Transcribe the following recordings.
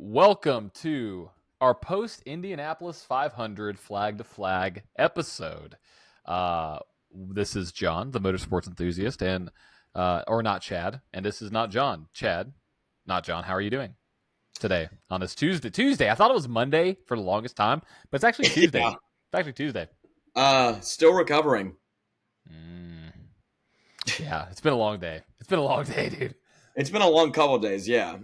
Welcome to our post-Indianapolis 500 flag to flag episode. This is John, the motorsports enthusiast, and or not Chad, and this is not John. Chad, not John. How are you doing today on this Tuesday? Tuesday. I thought it was Monday for the longest time, but it's actually Tuesday. Yeah. It's actually Tuesday. Still recovering. Yeah, it's been a long day. It's been a long day, dude. It's been a long couple of days, yeah.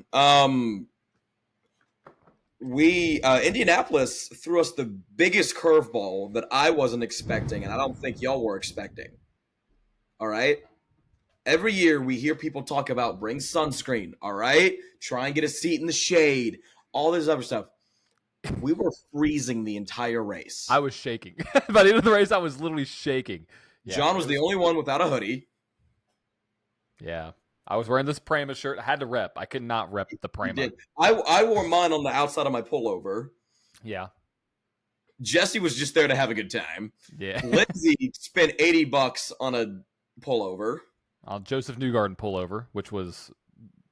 Indianapolis threw us the biggest curveball that I wasn't expecting, and I don't think y'all were expecting. All right? Every year we hear people talk about bring sunscreen, all right? Try and get a seat in the shade, all this other stuff. We were freezing the entire race. I was shaking. By the end of the race, I was literally shaking. Yeah, John was the only one without a hoodie. Yeah. I was wearing this Prima shirt. I had to rep. I could not rep the Prima. I wore mine on the outside of my pullover. Yeah. Jesse was just there to have a good time. Yeah. Lindsay spent $80 on a pullover. Joseph Newgarden pullover, which was,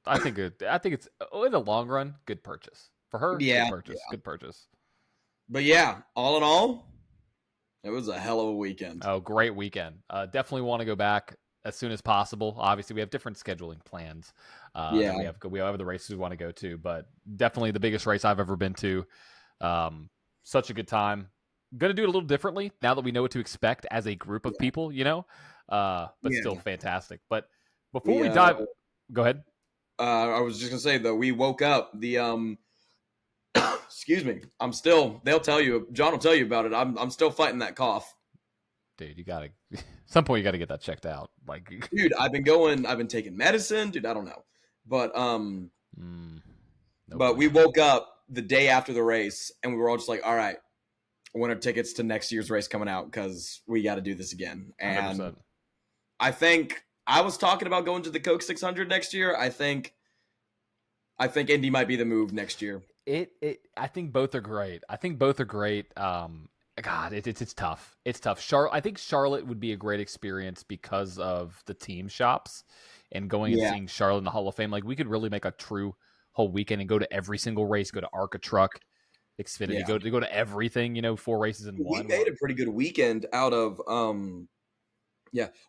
I think it's in the long run, good purchase for her. Yeah, good purchase. But yeah, all in all, it was a hell of a weekend. Oh, great weekend. Definitely want to go back as soon as possible. Obviously, we have different scheduling plans. We have the races we want to go to, but definitely the biggest race I've ever been to. Such a good time. Going to do it a little differently now that we know what to expect as a group of people, still fantastic. But before we dive, go ahead. I was just gonna say though, we woke up the excuse me. They'll tell you. John will tell you about it. I'm still fighting that cough. Dude, you gotta. At some point, you gotta get that checked out. Dude, I've been taking medicine. Dude, I don't know, but but we woke up the day after the race, and we were all just like, all right, winter tickets to next year's race coming out because we got to do this again. And 100%. I think I was talking about going to the Coke 600 next year. I think Indy might be the move next year. I think both are great. God, it's tough. It's tough. I think Charlotte would be a great experience because of the team shops and going and seeing Charlotte in the Hall of Fame. Like, we could really make a true whole weekend and go to every single race, go to Arca Truck, Xfinity, go to everything, 4 races in one. We made a pretty good weekend out of,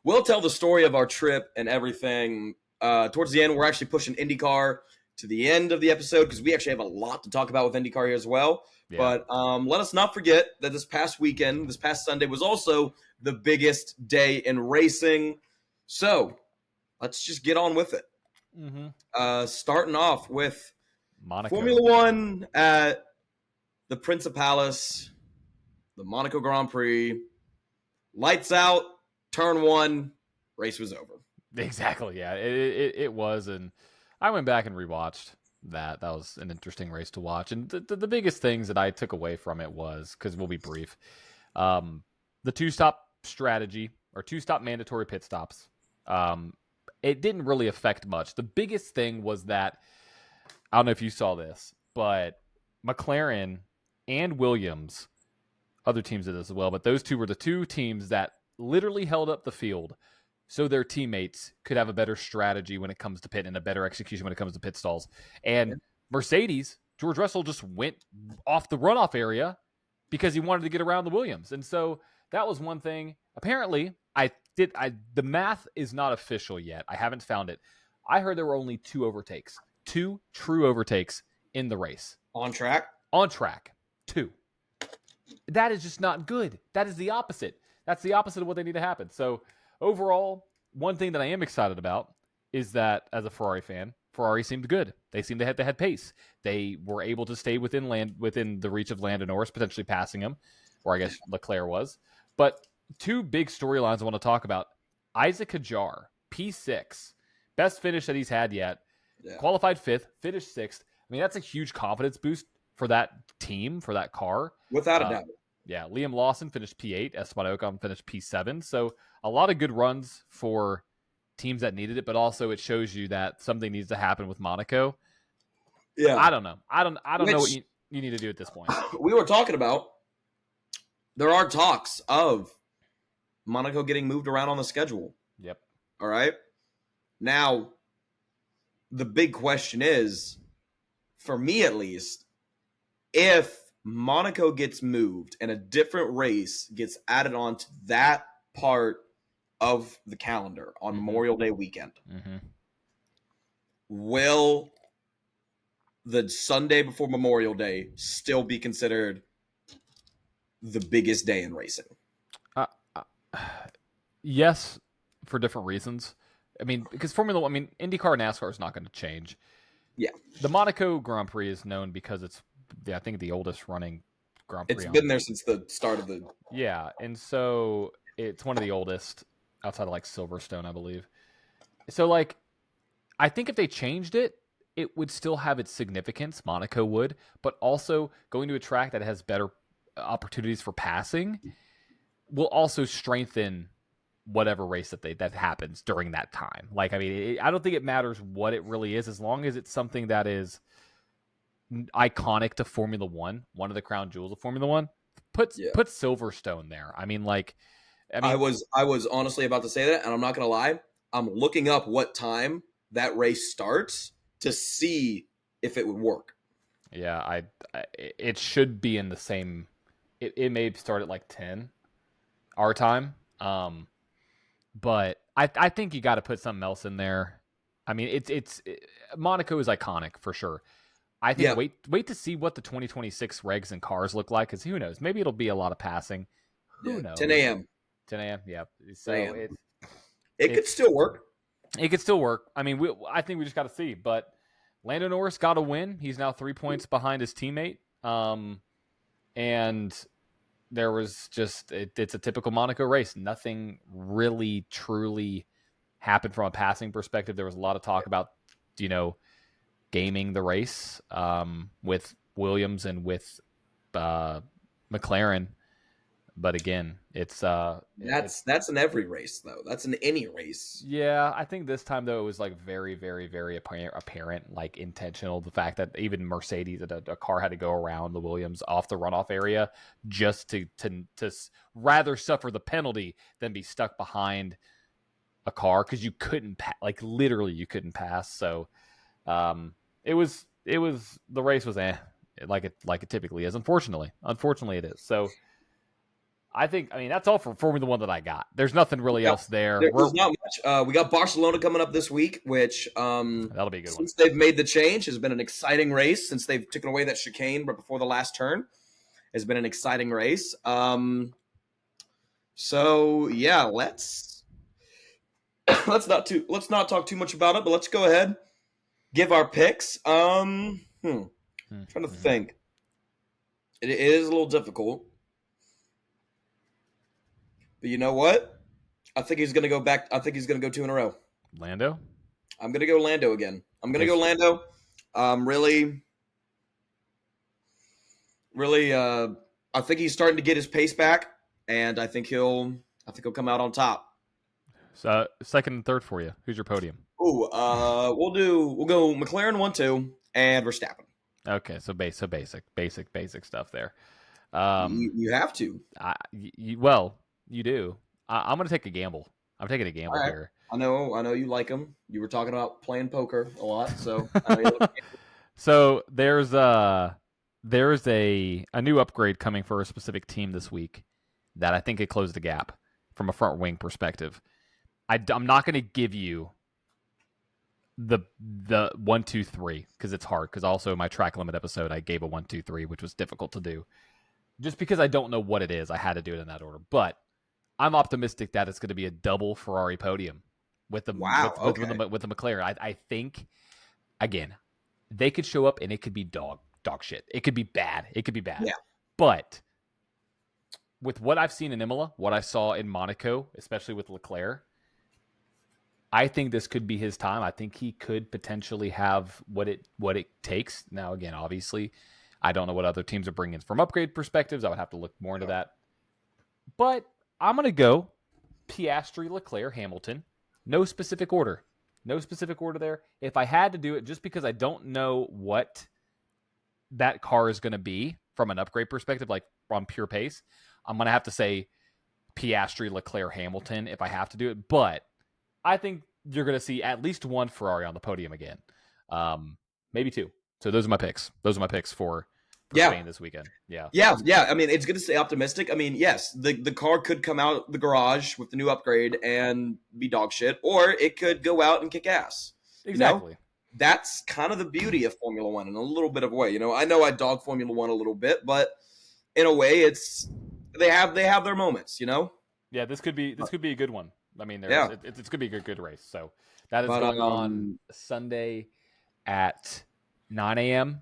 we'll tell the story of our trip and everything. Towards the end, we're actually pushing IndyCar to the end of the episode because we actually have a lot to talk about with IndyCar here as well. Yeah. But let us not forget that this past Sunday was also the biggest day in racing. So let's just get on with it. Mm-hmm. Starting off with Monaco. Formula One at the Principales, the Monaco Grand Prix. Lights out, turn 1, race was over. Exactly, yeah. It was, and I went back and rewatched that. That was an interesting race to watch. And the biggest things that I took away from it was, because we'll be brief, the 2-stop strategy or 2-stop mandatory pit stops. It didn't really affect much. The biggest thing was that, I don't know if you saw this, but McLaren and Williams, other teams did this as well, but those two were the 2 teams that literally held up the field so their teammates could have a better strategy when it comes to pit and a better execution when it comes to pit stalls. And Mercedes, George Russell just went off the runoff area because he wanted to get around the Williams. And so that was one thing. Apparently, the math is not official yet. I haven't found it. I heard there were only 2 overtakes, 2 true overtakes in the race. On track? On track. 2. That is just not good. That is the opposite. That's the opposite of what they need to happen. So overall, one thing that I am excited about is that as a Ferrari fan, Ferrari seemed good. They seemed to have head-to-head pace. They were able to stay within the reach of Lando Norris, potentially passing him, or I guess Leclerc was. But 2 big storylines I want to talk about. Isaac Hadjar, P6, best finish that he's had yet. Yeah. Qualified 5th, finished 6th. I mean, that's a huge confidence boost for that team, for that car. Without a doubt. Yeah, Liam Lawson finished P8. Esteban Ocon finished P7. So a lot of good runs for teams that needed it, but also it shows you that something needs to happen with Monaco. Yeah, I don't know. I don't know what you need to do at this point. We were talking about there are talks of Monaco getting moved around on the schedule. Yep. All right. Now, the big question is, for me at least, if Monaco gets moved and a different race gets added on to that part of the calendar on Memorial Day weekend, will the Sunday before Memorial Day still be considered the biggest day in racing? Yes, for different reasons. I mean, because IndyCar and NASCAR is not going to change. Yeah. The Monaco Grand Prix is known because it's, I think, the oldest running Grand Prix. It's been there since the start of the... Yeah, and so it's one of the oldest outside of like Silverstone, I believe. So like, I think if they changed it, it would still have its significance. Monaco would, but also going to a track that has better opportunities for passing will also strengthen whatever race that happens during that time. Like, I mean, I don't think it matters what it really is, as long as it's something that is iconic to Formula One, one of the crown jewels of Formula One. Put Silverstone there. I mean, I was honestly about to say that, and I'm not gonna lie. I'm looking up what time that race starts to see if it would work. Yeah, it should be in the same. It may start at like 10 our time. But I think you got to put something else in there. I mean, Monaco is iconic for sure. I think wait to see what the 2026 regs and cars look like, because who knows? Maybe it'll be a lot of passing. Who knows? 10 a.m. 10 a.m. Yeah. So it could still work. It could still work. I mean, I think we just got to see. But Lando Norris got a win. He's now 3 points behind his teammate. And there was just it's a typical Monaco race. Nothing really truly happened from a passing perspective. There was a lot of talk about, gaming the race with Williams and with McLaren. But again, that's in every race though. That's in any race. Yeah, I think this time though it was like very, very, very apparent, like intentional. The fact that even Mercedes, a car had to go around the Williams off the runoff area just to rather suffer the penalty than be stuck behind a car, because you couldn't literally you couldn't pass. So it was the race was like it typically is. Unfortunately it is. So I mean, that's all for Formula One that I got. There's nothing really else there. There's not much. We got Barcelona coming up this week, which that'll be a good one. Since they've made the change, has been an exciting race. Since they've taken away that chicane right before the last turn, has been an exciting race. So yeah, let's not talk too much about it, but let's go ahead, give our picks. Trying to think. It is a little difficult. But you know what? I think he's going to go back. I think he's going to go 2 in a row. Lando? I'm going to go Lando again. I'm going to go Lando. Really, I think he's starting to get his pace back, and I think he'll come out on top. So second and third for you. Who's your podium? We'll go McLaren 1-2 and Verstappen. Okay, so basic stuff there. You have to. You do. I'm going to take a gamble. I'm taking a gamble here. I know you like him. You were talking about playing poker a lot, so. So there's a new upgrade coming for a specific team this week that I think could close the gap from a front wing perspective. I'm not going to give you the 1, 2, 3 because it's hard. Because also my track limit episode I gave a 1, 2, 3, which was difficult to do. Just because I don't know what it is, I had to do it in that order. But I'm optimistic that it's going to be a double Ferrari podium with the with the McLaren. I think, again, they could show up and it could be dog shit. It could be bad. Yeah. But with what I've seen in Imola, what I saw in Monaco, especially with Leclerc, I think this could be his time. I think he could potentially have what it takes. Now, again, obviously, I don't know what other teams are bringing from upgrade perspectives. I would have to look more into that. But I'm going to go Piastri, Leclerc, Hamilton. No specific order. There. If I had to do it, just because I don't know what that car is going to be from an upgrade perspective, like on pure pace, I'm going to have to say Piastri, Leclerc, Hamilton if I have to do it. But I think you're going to see at least one Ferrari on the podium again. Maybe 2. So those are my picks. Those are my picks for Spain this weekend. Yeah. I mean, it's good to stay optimistic. I mean, yes, the car could come out the garage with the new upgrade and be dog shit, or it could go out and kick ass. Exactly. You know? That's kind of the beauty of Formula One in a little bit of a way. You know I dog Formula One a little bit, but in a way, they have their moments. You know. Yeah, this could be a good one. I mean, it's going to be a good race. So that is going on Sunday at 9 a.m.,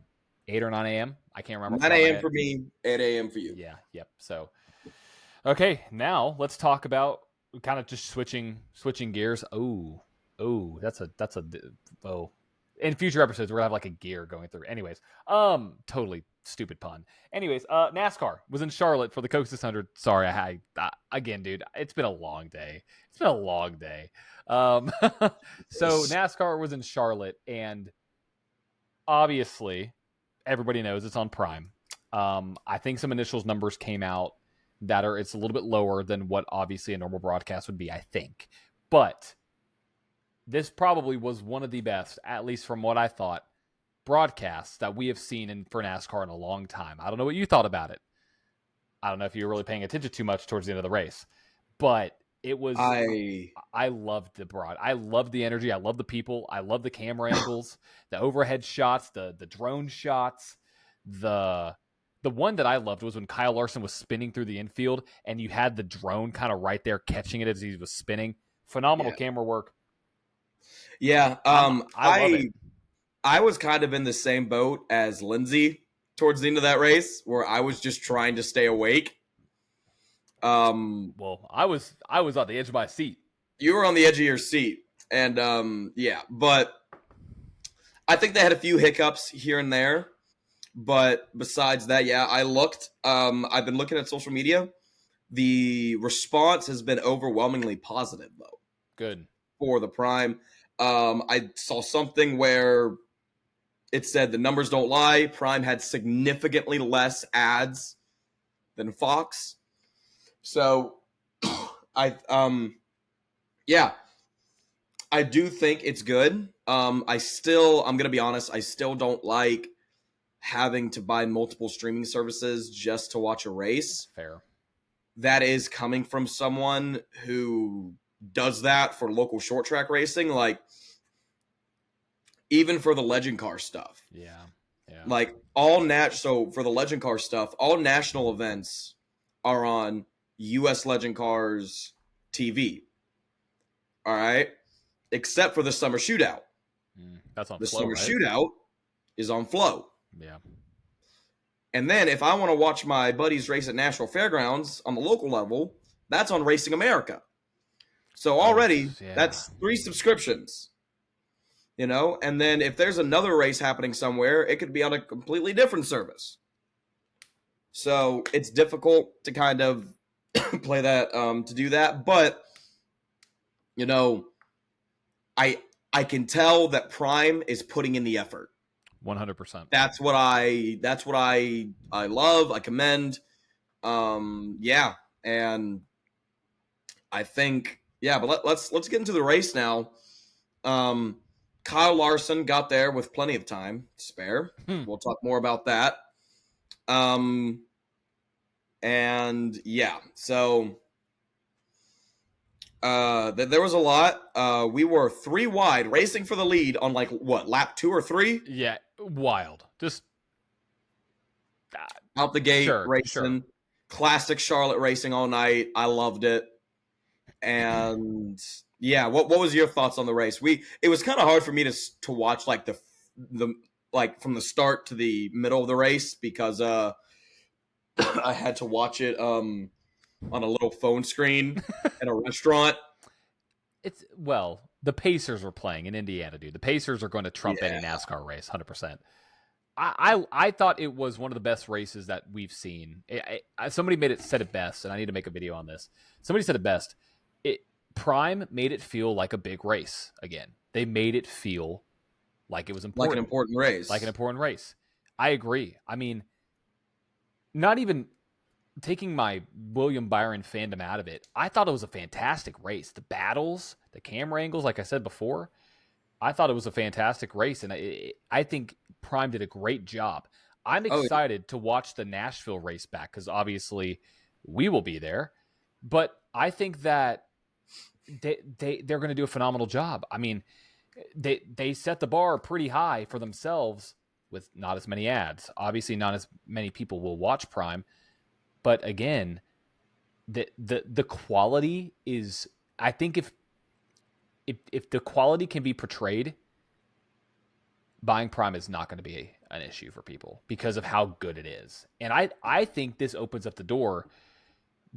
8 or 9 a.m. I can't remember. 9 a.m. for me, 8 a.m. for you. Yeah, yep. So, okay, now let's talk about kind of just switching gears. Oh, that's a in future episodes we're gonna have like a gear going through. Anyways, totally stupid pun. Anyways, NASCAR was in Charlotte for the Coke 600. Sorry, I again, dude, it's been a long day. So NASCAR was in Charlotte, and obviously everybody knows it's on Prime. I think some initials numbers came out that it's a little bit lower than what obviously a normal broadcast would be, I think. But this probably was one of the best, at least from what I thought, broadcasts that we have seen for NASCAR in a long time. I don't know what you thought about it. I don't know if you were really paying attention too much towards the end of the race, but it was. I loved I loved the energy. I love the people. I love the camera angles, the overhead shots, the drone shots. The one that I loved was when Kyle Larson was spinning through the infield, and you had the drone kind of right there catching it as he was spinning. Phenomenal camera work. Yeah, I was kind of in the same boat as Lindsay towards the end of that race, where I was just trying to stay awake. Well, I was on the edge of my seat. You were on the edge of your seat, and but I think they had a few hiccups here and there. But besides that, I looked. I've been looking at social media. The response has been overwhelmingly positive, though. Good for the Prime. I saw something where it said the numbers don't lie. Prime had significantly less ads than Fox. So I do think it's good. I'm going to be honest, I still don't like having to buy multiple streaming services just to watch a race. Fair. That is coming from someone who does that for local short track racing, like even for the legend car stuff. Yeah. Like so for the legend car stuff, all national events are on US Legend Cars TV. All right? Except for the summer shootout. That's on the Flow, summer right? shootout is on Flow. Yeah. And then if I want to watch my buddies race at Nashville Fairgrounds on the local level, that's on Racing America. So already that's 3 subscriptions, and then if there's another race happening somewhere, it could be on a completely different service. So it's difficult to kind of play that, to do that. But, I can tell that Prime is putting in the effort. 100%. That's what I love. I commend. And I think, but let's get into the race now. Kyle Larson got there with plenty of time to spare. We'll talk more about that. So there was a lot. We were 3 wide, racing for the lead on lap 2 or 3? Yeah, wild. Just out the gate racing. Sure. Classic Charlotte racing all night. I loved it. And what was your thoughts on the race? It was kind of hard for me to watch the from the start to the middle of the race because I had to watch it on a little phone screen at a restaurant. The Pacers were playing in Indiana, dude. The Pacers are going to trump any NASCAR race, 100%. I thought it was one of the best races that we've seen. Somebody said it best, and I need to make a video on this. Somebody said it best. Prime made it feel like a big race again. They made it feel like it was important. Like an important race. Like an important race. I agree. I mean, not even taking my William Byron fandom out of it, I thought it was a fantastic race. The battles, the camera angles, like I said before, I thought it was a fantastic race. And I think Prime did a great job. I'm excited to watch the Nashville race back because obviously we will be there. But I think that they're going to do a phenomenal job. I mean, they set the bar pretty high for themselves with not as many ads. Obviously, not as many people will watch Prime. But again, the quality is, I think if the quality can be portrayed, buying Prime is not going to be an issue for people because of how good it is. And I think this opens up the door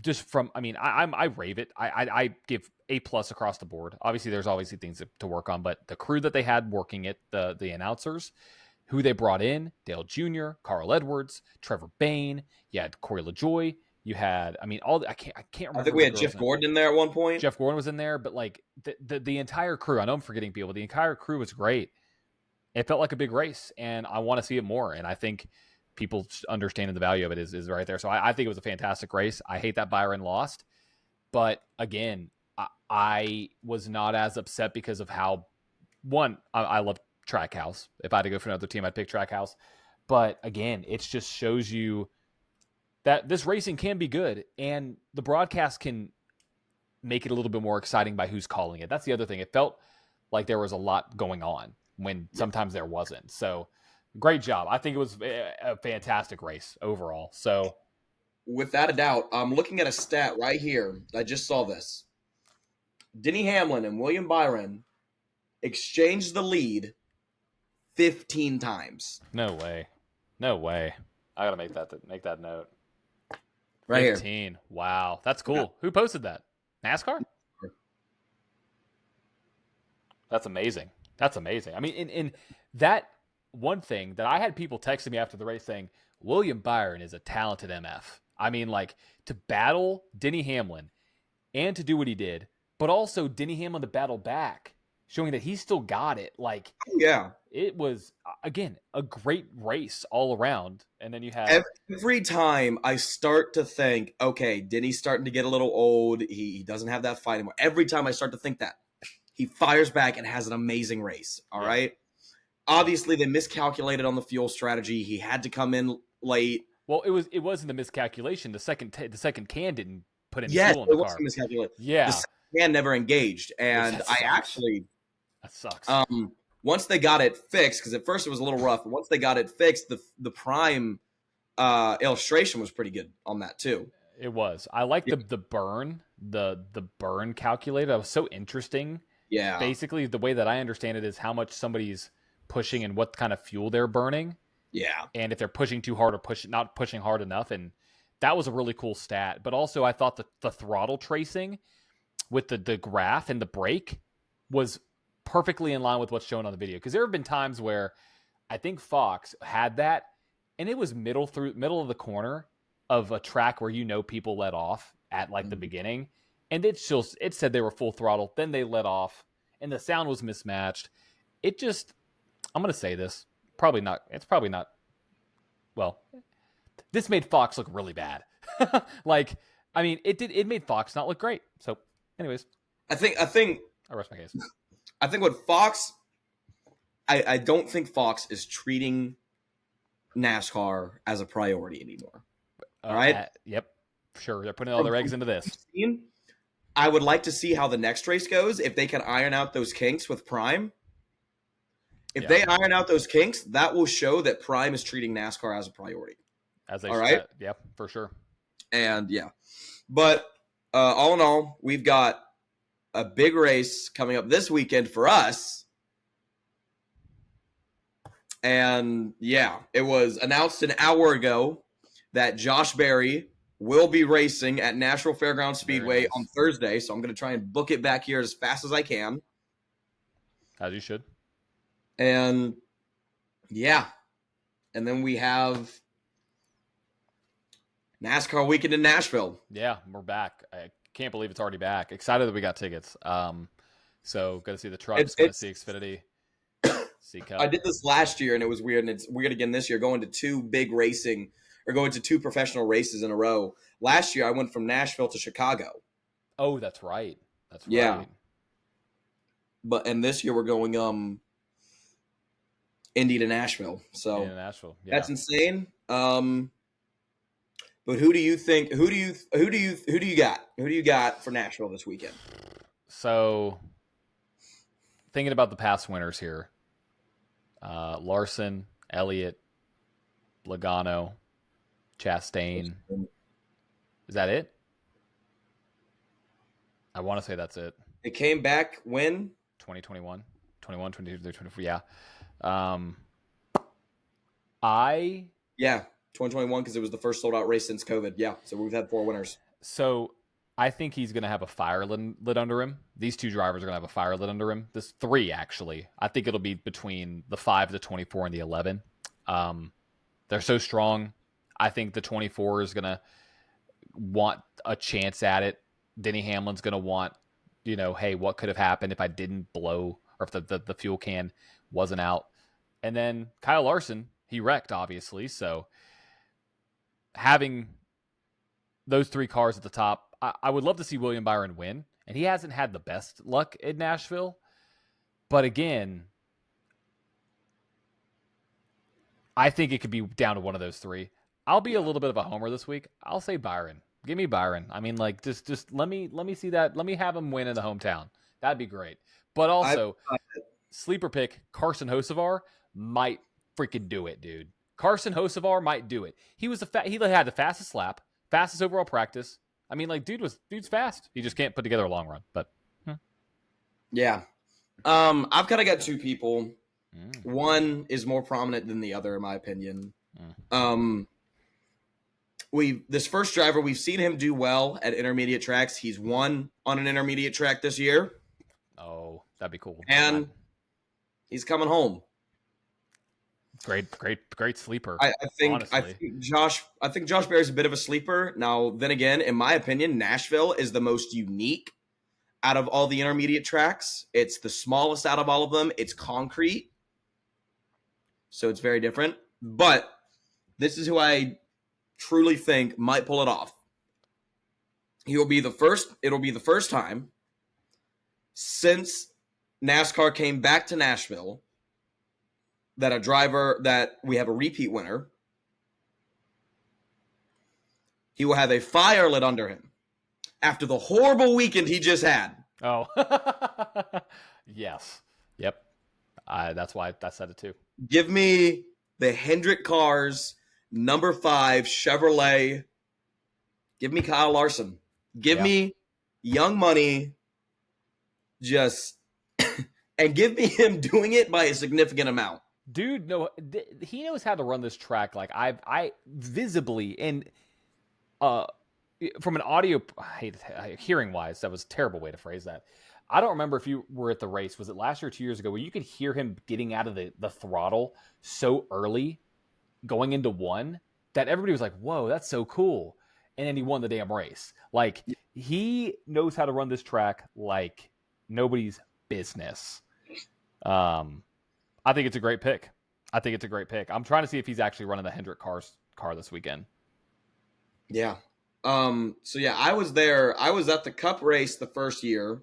just from, I mean, I rave it. I give A+ across the board. Obviously, there's obviously things to work on, but the crew that they had working it, the announcers, who they brought in, Dale Jr., Carl Edwards, Trevor Bayne, you had Corey LaJoy, you had, I mean, I can't remember. I think we had Jeff Gordon in there at one point. Jeff Gordon was in there, but like the entire crew, I know I'm forgetting people, the entire crew was great. It felt like a big race, and I want to see it more. And I think people understanding the value of it is right there. So I think it was a fantastic race. I hate that Byron lost, but again, I was not as upset because of how, one, I love Trackhouse. If I had to go for another team, I'd pick Trackhouse. But again, it just shows you that this racing can be good, and the broadcast can make it a little bit more exciting by who's calling it. That's the other thing. It felt like there was a lot going on when sometimes there wasn't. So great job. I think it was a fantastic race overall. So without a doubt, I'm looking at a stat right here. I just saw this. Denny Hamlin and William Byron exchanged the lead 15 times. No way. I gotta make that note. Right 15. here. Wow, that's cool. Yeah. Who posted that? NASCAR? That's amazing. I mean, in that one thing that I had people texting me after the race saying, William Byron is a talented MF. I mean, like, to battle Denny Hamlin and to do what he did, but also Denny Hamlin to battle back, showing that he still got it. Like, yeah, it was, again, a great race all around. And then you have every time I start to think, okay, Denny's starting to get a little old. He doesn't have that fight anymore. Every time I start to think that, he fires back and has an amazing race. All right. Obviously, they miscalculated on the fuel strategy. He had to come in late. Well, it wasn't a miscalculation. The second can didn't put in fuel in the car. Yes, it was a miscalculation. Yeah, the second can never engaged, and that sucks. Once they got it fixed, because at first it was a little rough, but once they got it fixed, the Prime illustration was pretty good on that too. It was. I like the burn, the burn calculator. That was so interesting. Yeah. Basically, the way that I understand it is how much somebody's pushing and what kind of fuel they're burning. Yeah. And if they're pushing too hard or not pushing hard enough. And that was a really cool stat. But also I thought the throttle tracing with the graph and the brake was perfectly in line with what's shown on the video. Because there have been times where I think Fox had that, and it was middle of the corner of a track where people let off at like the beginning. And it said they were full throttle. Then they let off, and the sound was mismatched. It just, I'm going to say this. It's probably not. Well, this made Fox look really bad. Like, I mean, it made Fox not look great. So, anyways. I think I rest my case. I think what Fox, I don't think Fox is treating NASCAR as a priority anymore. All right? Yep. Sure. They're putting all their eggs into this. I would like to see how the next race goes. If they can iron out those kinks with Prime. If they iron out those kinks, that will show that Prime is treating NASCAR as a priority. As they all should. Right? Yep, for sure. And yeah. But all in all, we've got a big race coming up this weekend for us. And yeah, it was announced an hour ago that Josh Berry will be racing at Nashville Fairgrounds Speedway on Thursday. So I'm going to try and book it back here as fast as I can. As you should. And yeah. And then we have NASCAR weekend in Nashville. Yeah, we're back. I can't believe it's already back. Excited that we got tickets. So going to see the trucks, going to see Xfinity, see Cup. I did this last year and it was weird, and it's weird again this year, going to two professional races in a row. Last year I went from Nashville to Chicago. Oh, that's right. That's right. Yeah. And this year we're going Indy to Nashville. So in Nashville. Yeah. that's insane. But who do you think? Who do you got? Who do you got for Nashville this weekend? So, thinking about the past winners here, Larson, Elliott, Logano, Chastain. Is that it? I want to say that's it. It came back when? 2021, 21, 22, 24. Yeah. Yeah, 2021 because it was the first sold out race since COVID. Yeah, so we've had 4 winners. So I think he's going to have a fire lit under him. These 2 drivers are going to have a fire lit under him. This 3 actually. I think it'll be between the 5, the 24, and the 11. They're so strong. I think the 24 is going to want a chance at it. Denny Hamlin's going to want, hey, what could have happened if I didn't blow or if the fuel can wasn't out? And then Kyle Larson, he wrecked, obviously. So having those 3 cars at the top, I would love to see William Byron win. And he hasn't had the best luck in Nashville. But again, I think it could be down to one of those 3. I'll be a little bit of a homer this week. I'll say Byron. Give me Byron. I mean, like, just let me see that. Let me have him win in the hometown. That'd be great. But also, sleeper pick Carson Hocevar might freaking do it, dude. Carson Hocevar might do it. He had the fastest lap, fastest overall practice. I mean, like, dude's fast. He just can't put together a long run. But yeah, I've kind of got 2 people. One is more prominent than the other, in my opinion. This first driver, we've seen him do well at intermediate tracks. He's won on an intermediate track this year. Oh, that'd be cool. And he's coming home. Great sleeper. I think Josh Berry's a bit of a sleeper. Now, then again, in my opinion, Nashville is the most unique out of all the intermediate tracks. It's the smallest out of all of them. It's concrete. So it's very different. But this is who I truly think might pull it off. It'll be the first time since NASCAR came back to Nashville that we have a repeat winner. He will have a fire lit under him after the horrible weekend he just had. Oh, yes. Yep. That's why I said it too. Give me the Hendrick Cars number 5 Chevrolet. Give me Kyle Larson. Give me Young Money. And give me him doing it by a significant amount. Dude, no, he knows how to run this track. Like I visibly and from an audio, hearing wise, that was a terrible way to phrase that. I don't remember if you were at the race. Was it last year or 2 years ago where you could hear him getting out of the throttle so early going into 1 that everybody was like, whoa, that's so cool. And then he won the damn race. Like, he knows how to run this track like nobody's business. I think it's a great pick. I'm trying to see if he's actually running the Hendrick car this weekend. Yeah. So yeah, I was there. I was at the Cup race the first year.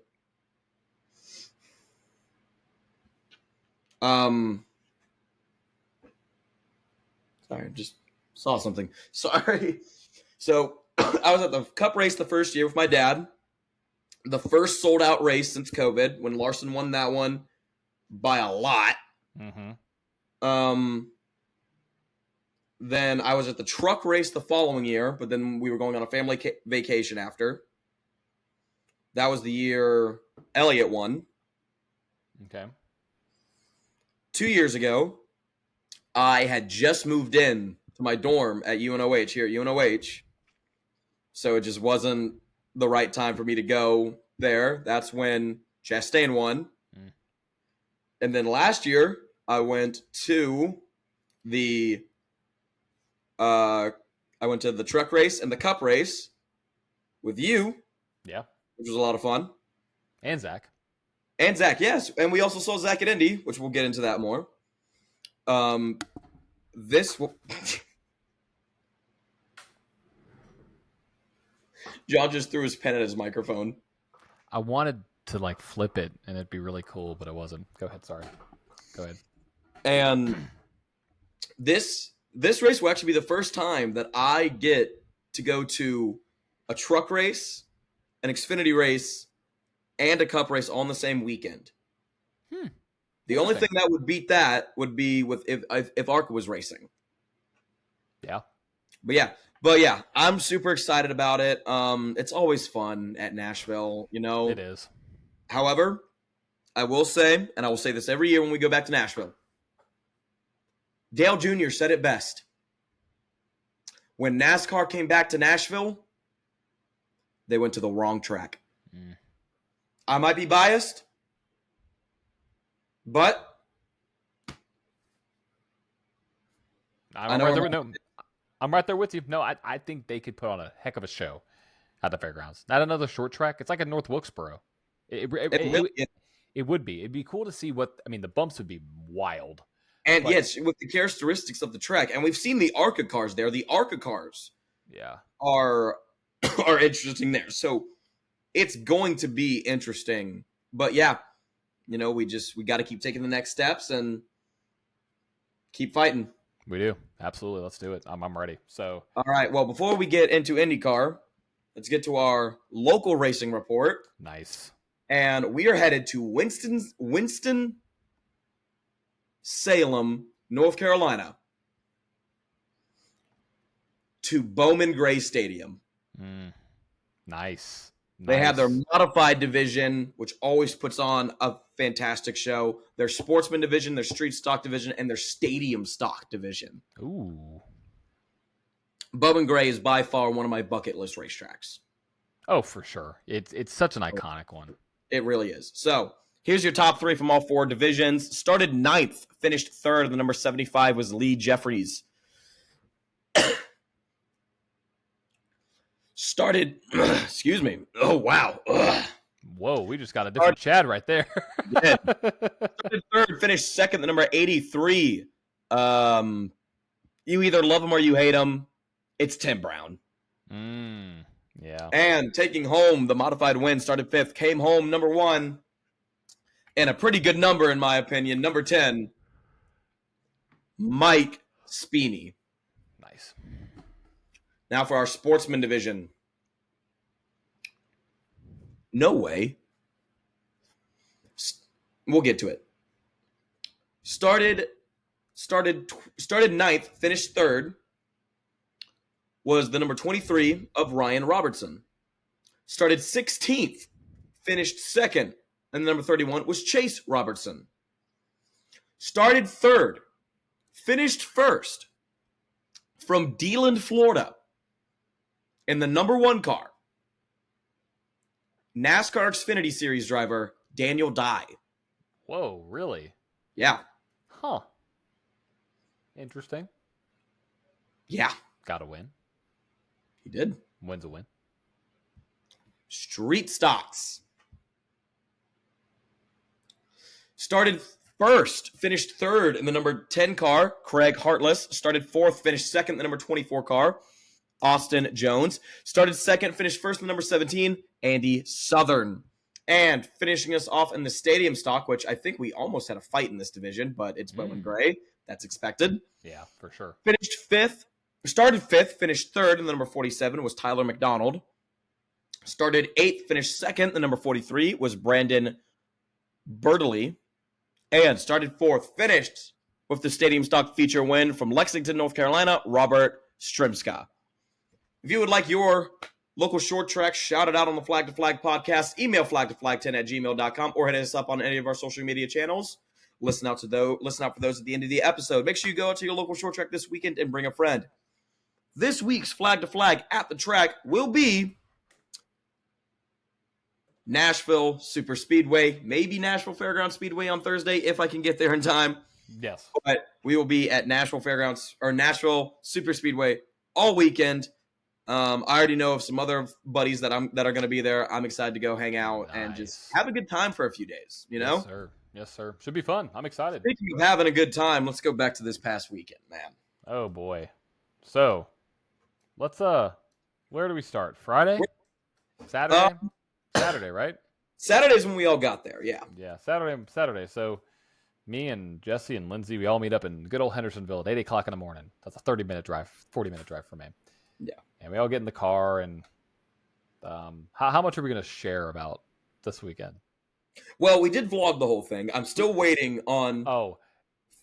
Sorry, just saw something. Sorry. So I was at the Cup race the first year with my dad. The first sold out race since COVID when Larson won that one by a lot. Mm-hmm. Then I was at the truck race the following year, but then we were going on a family vacation after. That was the year Elliott won. Okay. 2 years ago, I had just moved in to my dorm at UNOH, here at UNOH. So it just wasn't the right time for me to go there. That's when Chastain won. And then last year, I went to the truck race and the Cup race with you. Yeah. Which was a lot of fun. And Zach. Yes. And we also saw Zach at Indy, which we'll get into that more. John just threw his pen at his microphone. I wanted to flip it and it'd be really cool, but it wasn't. Go ahead. Sorry. Go ahead. And this race will actually be the first time that I get to go to a truck race, an Xfinity race, and a Cup race all on the same weekend. The only thing that would beat that would be with if ARCA was racing. Yeah. But yeah, I'm super excited about it. It's always fun at Nashville, you know. It is. However, I will say, and I will say this every year when we go back to Nashville, Dale Jr. said it best. When NASCAR came back to Nashville, they went to the wrong track. I might be biased, but I'm right there with you. No, I think they could put on a heck of a show at the fairgrounds. Not another short track. It's like a North Wilkesboro. It would be. It'd be cool to see what. I mean, the bumps would be wild. And yes, with the characteristics of the track, and we've seen the ARCA cars there. The ARCA cars, are interesting there. So it's going to be interesting. But yeah, you know, we got to keep taking the next steps and keep fighting. We do. Absolutely. Let's do it. I'm ready. So all right. Well, before we get into IndyCar, let's get to our local racing report. Nice. And we are headed to Winston-Salem, North Carolina, to Bowman Gray Stadium. Nice. They have their modified division, which always puts on a fantastic show. Their sportsman division, their street stock division, and their stadium stock division. Ooh. Bowman Gray is by far one of my bucket list racetracks. Oh, for sure. It's such an iconic one. It really is. So here's your top three from all four divisions. Started 9th, finished 3rd. The number 75 was Lee Jeffries. Started, excuse me. Oh, wow. Ugh. Whoa, we just got a different Chad right there. Yeah. Started 3rd, finished 2nd, the number 83. You either love him or you hate him. It's Tim Brown. Yeah. And taking home the modified win, started 5th, came home number 1, and a pretty good number in my opinion, number 10, Mike Speeney. Nice. Now for our sportsman division. No way. We'll get to it. Started 9th, finished 3rd. Was the number 23 of Ryan Robertson. Started 16th, finished 2nd, and the number 31 was Chase Robertson. Started 3rd, finished 1st from Deland, Florida, in the number 1 car, NASCAR Xfinity Series driver Daniel Dye. Whoa, really? Yeah. Huh. Interesting. Yeah. Got a win. He did. Win's a win. Street stocks. Started 1st, finished 3rd in the number 10 car, Craig Hartless. Started 4th, finished 2nd in the number 24 car, Austin Jones. Started 2nd, finished 1st in the number 17, Andy Southern. And finishing us off in the stadium stock, which I think we almost had a fight in this division, but it's Bowman Gray. That's expected. Yeah, for sure. Started 5th, finished 3rd in the number 47 was Tyler McDonald. Started 8th, finished 2nd. The number 43 was Brandon Bertley. And started 4th, finished with the stadium stock feature win from Lexington, North Carolina, Robert Strimska. If you would like your local short track shouted out on the Flag to Flag podcast, email flagtoflag10@gmail.com or hit us up on any of our social media channels. Listen out for those at the end of the episode. Make sure you go out to your local short track this weekend and bring a friend. This week's Flag to Flag at the track will be Nashville Superspeedway, maybe Nashville Fairgrounds Speedway on Thursday if I can get there in time. Yes. But we will be at Nashville Fairgrounds or Nashville Superspeedway all weekend. I already know of some other buddies that are going to be there. I'm excited to go hang out and just have a good time for a few days, you know? Yes, sir. Yes, sir. Should be fun. I'm excited. Speaking of having a good time, let's go back to this past weekend, man. Oh boy. So, let's where do we start? Friday? Saturday? Saturday, right? Saturday's when we all got there, yeah. Yeah, Saturday. So, Me and Jesse and Lindsay, we all meet up in good old Hendersonville at 8 o'clock in the morning. That's a 30-minute drive, 40-minute drive for me. Yeah. And we all get in the car, and how much are we going to share about this weekend? Well, we did vlog the whole thing. I'm still waiting on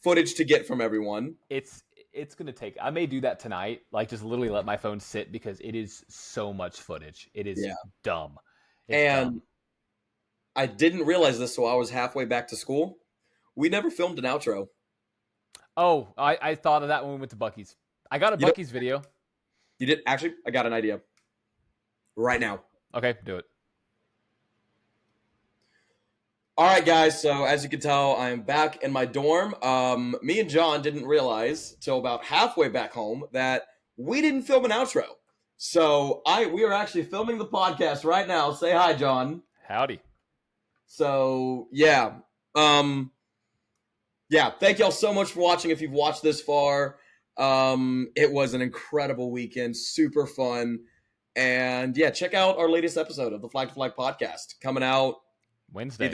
footage to get from everyone. It's going to take... I may do that tonight, like just literally let my phone sit because it is so much footage. It is dumb. It's dumb. I didn't realize this, so I was halfway back to school. We never filmed an outro. Oh, I thought of that when we went to Buc-ee's. I got a Buc-ee's video. You did? Actually, I got an idea. Right now. Okay, do it. All right, guys. So as you can tell, I'm back in my dorm. Me and John didn't realize till about halfway back home that we didn't film an outro. So we are actually filming the podcast right now. Say hi, John. Howdy. So yeah. Yeah, thank y'all so much for watching. If you've watched this far, it was an incredible weekend, super fun. And yeah, check out our latest episode of the Flag to Flag podcast coming out Wednesday,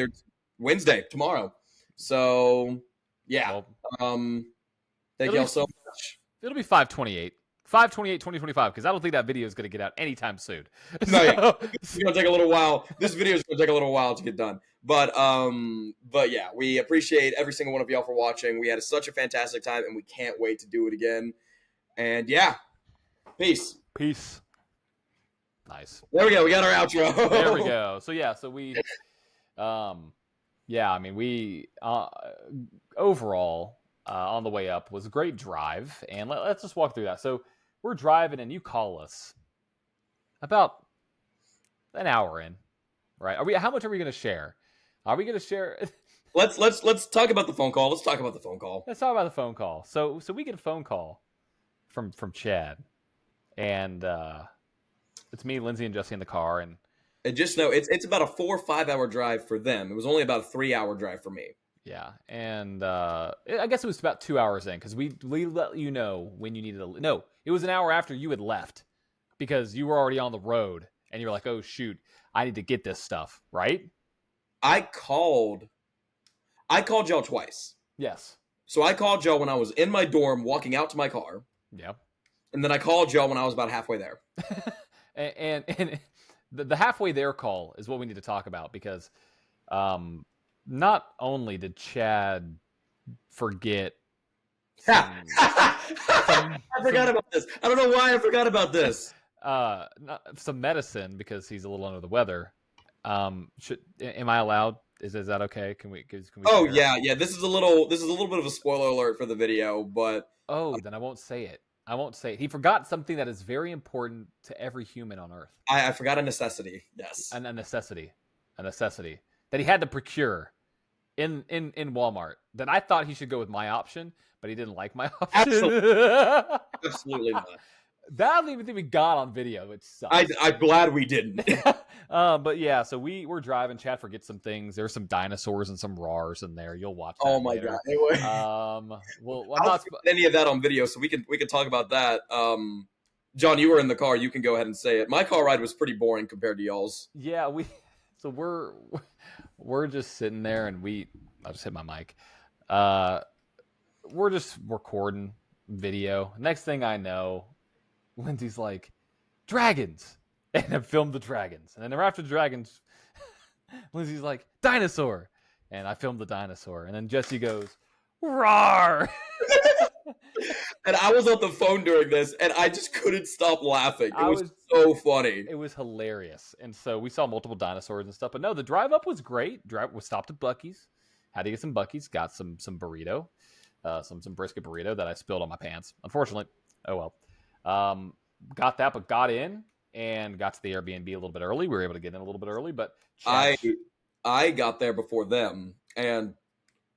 tomorrow. So yeah, thank y'all so much. It'll be 5/28, 2025, because I don't think that video is going to get out anytime soon. No, yeah, it's going to take a little while. This video is going to take a little while to get done. But yeah, we appreciate every single one of y'all for watching. We had such a fantastic time, and we can't wait to do it again. And yeah, peace. Peace. Nice. There we go. We got our outro. There we go. So yeah, we, yeah, I mean, we overall on the way up was a great drive, and let's just walk through that. So we're driving, and you call us about an hour in, right? How much are we going to share? Are we going to share? Let's talk about the phone call. Let's talk about the phone call. Let's talk about the phone call. So we get a phone call from Chad, and it's me, Lindsay, and Jesse in the car, and just know it's about a 4 or 5 hour drive for them. It was only about a 3 hour drive for me. Yeah, and I guess it was about 2 hours in because we let you know when you needed to. No, it was an hour after you had left because you were already on the road, and you were like, "Oh shoot, I need to get this stuff right." I called y'all twice. Yes. So I called y'all when I was in my dorm walking out to my car. Yep. And then I called y'all when I was about halfway there. and the halfway there call is what we need to talk about because not only did Chad forget I forgot about this. I don't know why I forgot about this. Some medicine because he's a little under the weather. Am I allowed? Is that okay? Can we Oh share? Yeah. This is a little bit of a spoiler alert for the video, but then I won't say it. He forgot something that is very important to every human on Earth. I forgot a necessity. Yes, a necessity that he had to procure in Walmart. That I thought he should go with my option, but he didn't like my option. Absolutely not. That I don't even think we got on video. It sucks. I'm glad we didn't. But yeah, so we're driving. Chad forgets some things. There's some dinosaurs and some RARs in there. You'll watch that. Oh my later. God. Anyway. Well, I'm not any of that on video, so we can talk about that. John, you were in the car. You can go ahead and say it. My car ride was pretty boring compared to y'all's. Yeah, we're just sitting there, and I'll just hit my mic. We're just recording video. Next thing I know, Lindsay's like, dragons. And I filmed the dragons. And then after the dragons, Lindsay's like, dinosaur. And I filmed the dinosaur. And then Jesse goes, roar. And I was on the phone during this, and I just couldn't stop laughing. It was so funny. It was hilarious. And so we saw multiple dinosaurs and stuff. But no, the drive up was great. We stopped at Buc-ee's. Had to get some Buc-ee's. Got some burrito. Some brisket burrito that I spilled on my pants. Unfortunately. Oh well. Got that, but got in. And got to the Airbnb a little bit early. We were able to get in a little bit early, but I got there before them, and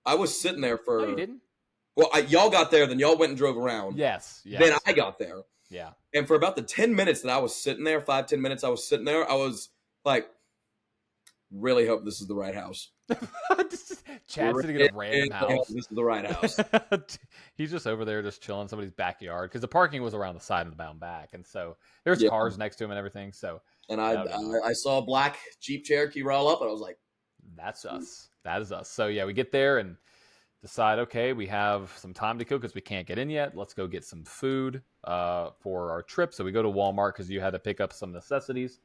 I was sitting there for. No, you didn't. Well, y'all got there, then y'all went and drove around. Yes. Then I got there. Yeah. And for about the 10 minutes that I was sitting there, 5-10 minutes I was sitting there, I was like, really hope this is the right house. Chad's sitting in a random house. This is the right house. He's just over there just chilling in somebody's backyard because the parking was around the side of the bound back. And so there's cars next to him and everything. So and I saw a black Jeep Cherokee roll up and I was like, that's us. That is us. So yeah, we get there and decide, okay, we have some time to kill because we can't get in yet. Let's go get some food for our trip. So we go to Walmart because you had to pick up some necessities,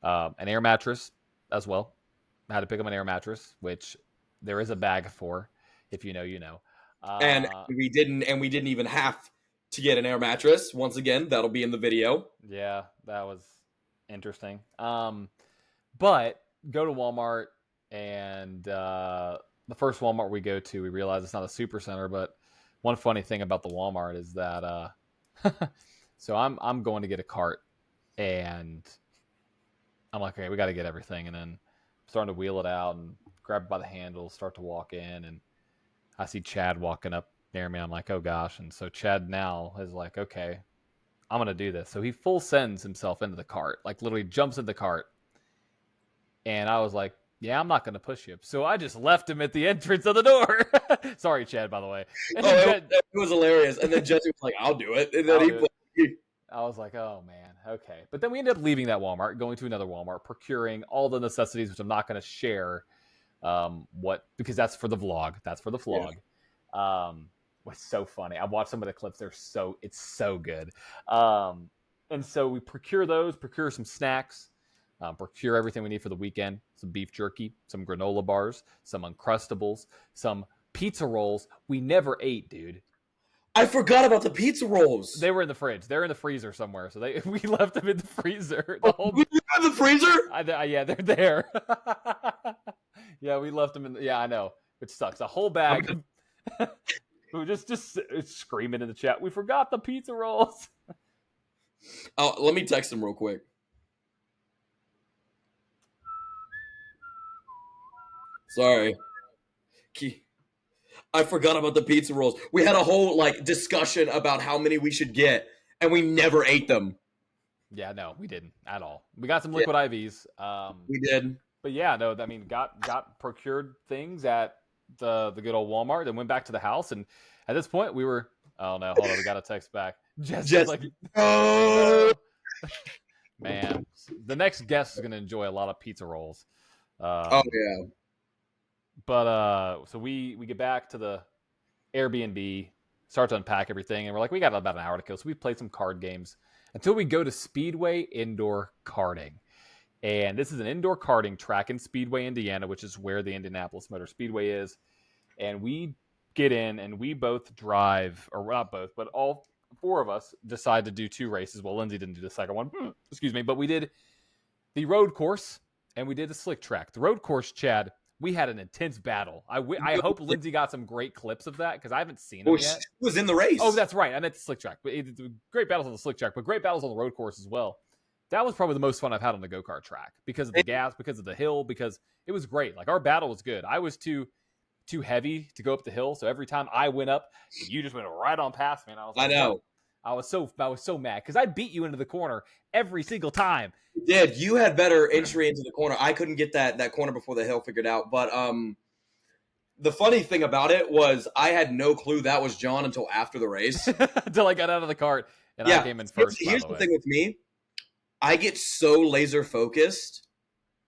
an air mattress as well. I had to pick up an air mattress, which there is a bag for. If you know, you know. And we didn't even have to get an air mattress. Once again, that'll be in the video. Yeah, that was interesting. But go to Walmart, and the first Walmart we go to, we realize it's not a super center. But one funny thing about the Walmart is that so I'm going to get a cart, and I'm like, okay, we got to get everything, and then I'm starting to wheel it out and grab it by the handle, start to walk in, and I see Chad walking up near me. I'm like, oh gosh, and so Chad now is like, okay, I'm gonna do this. So he full sends himself into the cart, like literally jumps in the cart, and I was like, yeah, I'm not gonna push you. So I just left him at the entrance of the door. Sorry, Chad, by the way. And it was hilarious. And then Jesse was like, "I'll do it," and then I was like, oh man, okay. But then we ended up leaving that Walmart, going to another Walmart, procuring all the necessities, which I'm not going to share. Because that's for the vlog. That's for the vlog. Yeah. Was so funny. I watched some of the clips. It's so good. And so we procure some snacks, procure everything we need for the weekend. Some beef jerky, some granola bars, some Uncrustables, some pizza rolls. We never ate, dude. I forgot about the pizza rolls. They were in the fridge. They're in the freezer somewhere. So we left them in the freezer. We in the freezer? Yeah, they're there. Yeah, we left them in. Yeah, I know. It sucks. A whole bag. We just screaming in the chat. We forgot the pizza rolls. Oh, let me text him real quick. Sorry. I forgot about the pizza rolls. We had a whole discussion about how many we should get, and we never ate them. Yeah, no, we didn't at all. We got some liquid IVs. We did. But yeah, no, I mean, got procured things at the good old Walmart, and went back to the house. And at this point, we were. Oh no, hold on, we got a text back. Just like, oh man, the next guest is gonna enjoy a lot of pizza rolls. Oh yeah. But so we get back to the Airbnb, start to unpack everything, and we're like, we got about an hour to kill. So we played some card games until we go to Speedway Indoor Karting. And this is an indoor karting track in Speedway, Indiana, which is where the Indianapolis Motor Speedway is. And we get in and we both drive, or not both, but all four of us decide to do two races. Well, Lindsay didn't do the second one, excuse me, but we did the road course and we did the slick track. The road course, Chad, we had an intense battle. I hope Lindsay got some great clips of that because I haven't seen them yet. She was in the race. Oh, that's right. I meant the slick track. But great battles on the slick track, but great battles on the road course as well. That was probably the most fun I've had on the go-kart track because of the gas, because of the hill, because it was great. Like, our battle was good. I was too heavy to go up the hill, so every time I went up, you just went right on past me. And I know. I was so mad because I beat you into the corner every single time. You did. You had better entry into the corner. I couldn't get that corner before the hill figured out. But the funny thing about it was I had no clue that was John until after the race. Until I got out of the cart and I came in first. Here's the thing with me. I get so laser focused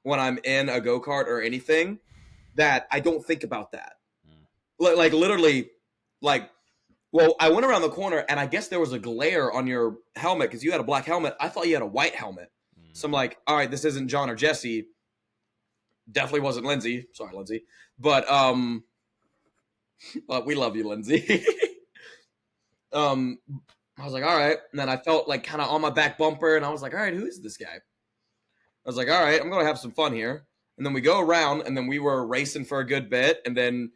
when I'm in a go-kart or anything that I don't think about that. Like literally, well, I went around the corner and I guess there was a glare on your helmet because you had a black helmet. I thought you had a white helmet. So I'm like, all right, this isn't John or Jesse. Definitely wasn't Lindsay. Sorry, Lindsay. But we love you, Lindsay. I was like, all right. And then I felt like kind of on my back bumper. And I was like, all right, who is this guy? I was like, all right, I'm going to have some fun here. And then we go around and then we were racing for a good bit. And then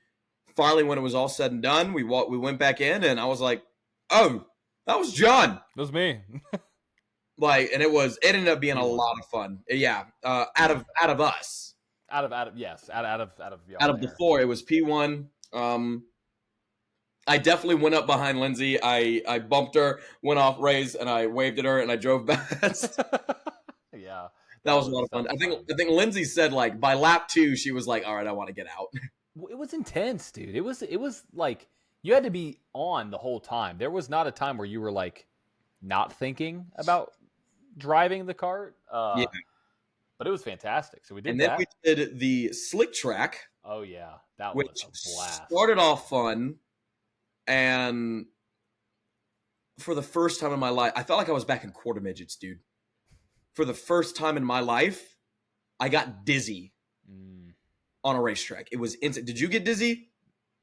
finally, when it was all said and done, we went back in and I was like, oh, that was John. That was me. And it ended up being a lot of fun. Yeah. Out of us. Out of the four, it was P1. I definitely went up behind Lindsay. I bumped her, went off race, and I waved at her, and I drove past. Yeah, that was a lot of fun. I think Lindsay said by lap 2, she was like, "All right, I want to get out." It was intense, dude. It was like you had to be on the whole time. There was not a time where you were not thinking about driving the cart. Yeah. But it was fantastic. So we did that. And then we did the slick track. Oh yeah, that was which a blast. started off fun, and for the first time in my life, I felt like I was back in quarter midgets, dude. For the first time in my life, I got dizzy on a racetrack. It was instant. Did you get dizzy?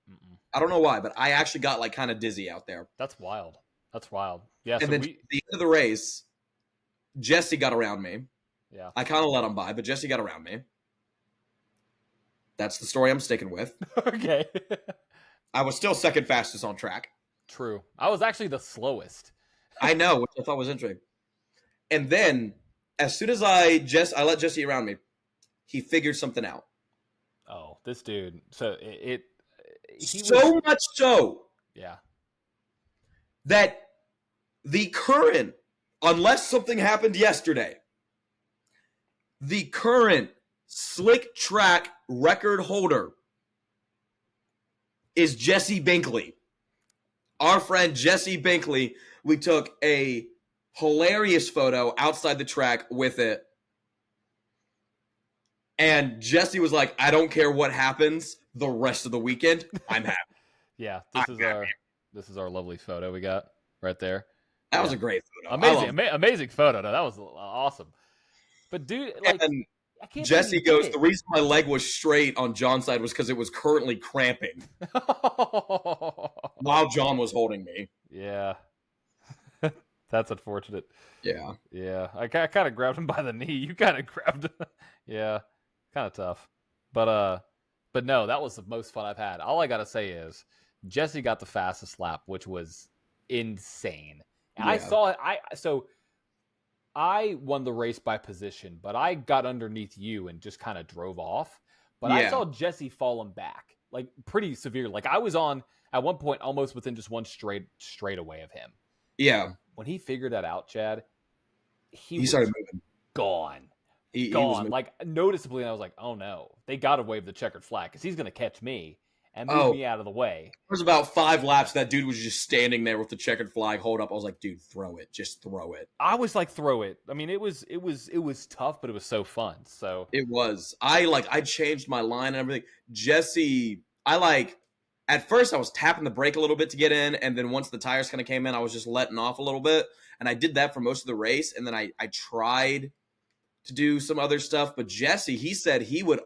Mm-mm. I don't know why, but I actually got like kind of dizzy out there. That's wild. That's wild. Yeah. And So then at the end of the race, Jesse got around me. Yeah. I kind of let him by, but Jesse got around me. That's the story I'm sticking with. Okay. I was still second fastest on track. True. I was actually the slowest. I know, which I thought was interesting. And then, as soon as I let Jesse around me, he figured something out. Oh, this dude. So Much so. Yeah. That the current, unless something happened yesterday, the current slick track record holder is Jesse Binkley. Our friend Jesse Binkley. We took a hilarious photo outside the track with it. And Jesse was like, I don't care what happens the rest of the weekend. I'm happy. Yeah, this is our lovely photo we got right there. That was a great photo. Amazing photo. No, that was awesome. But dude, like, and Jesse goes, the reason my leg was straight on John's side was because it was currently cramping while John was holding me. Yeah. That's unfortunate. Yeah. Yeah. I kind of grabbed him by the knee. You kind of grabbed him. Yeah. Kind of tough. But no, that was the most fun I've had. All I got to say is Jesse got the fastest lap, which was insane. And I saw it. So I won the race by position, but I got underneath you and just kind of drove off. But I saw Jesse falling back, like pretty severe. Like I was on at one point almost within just one straight away of him. Yeah. When he figured that out, Chad, he started moving. Gone. He gone. Like noticeably, and I was like, oh no, they got to wave the checkered flag because he's going to catch me and move me out of the way. There was about 5 laps. That dude was just standing there with the checkered flag hold up. I was like, dude, throw it. Just throw it. I was like, throw it. I mean, it was tough, but it was so fun. So it was. I changed my line and everything. Jesse, at first I was tapping the brake a little bit to get in, and then once the tires kind of came in, I was just letting off a little bit. And I did that for most of the race, and then I tried to do some other stuff. But Jesse, he said he wouldn't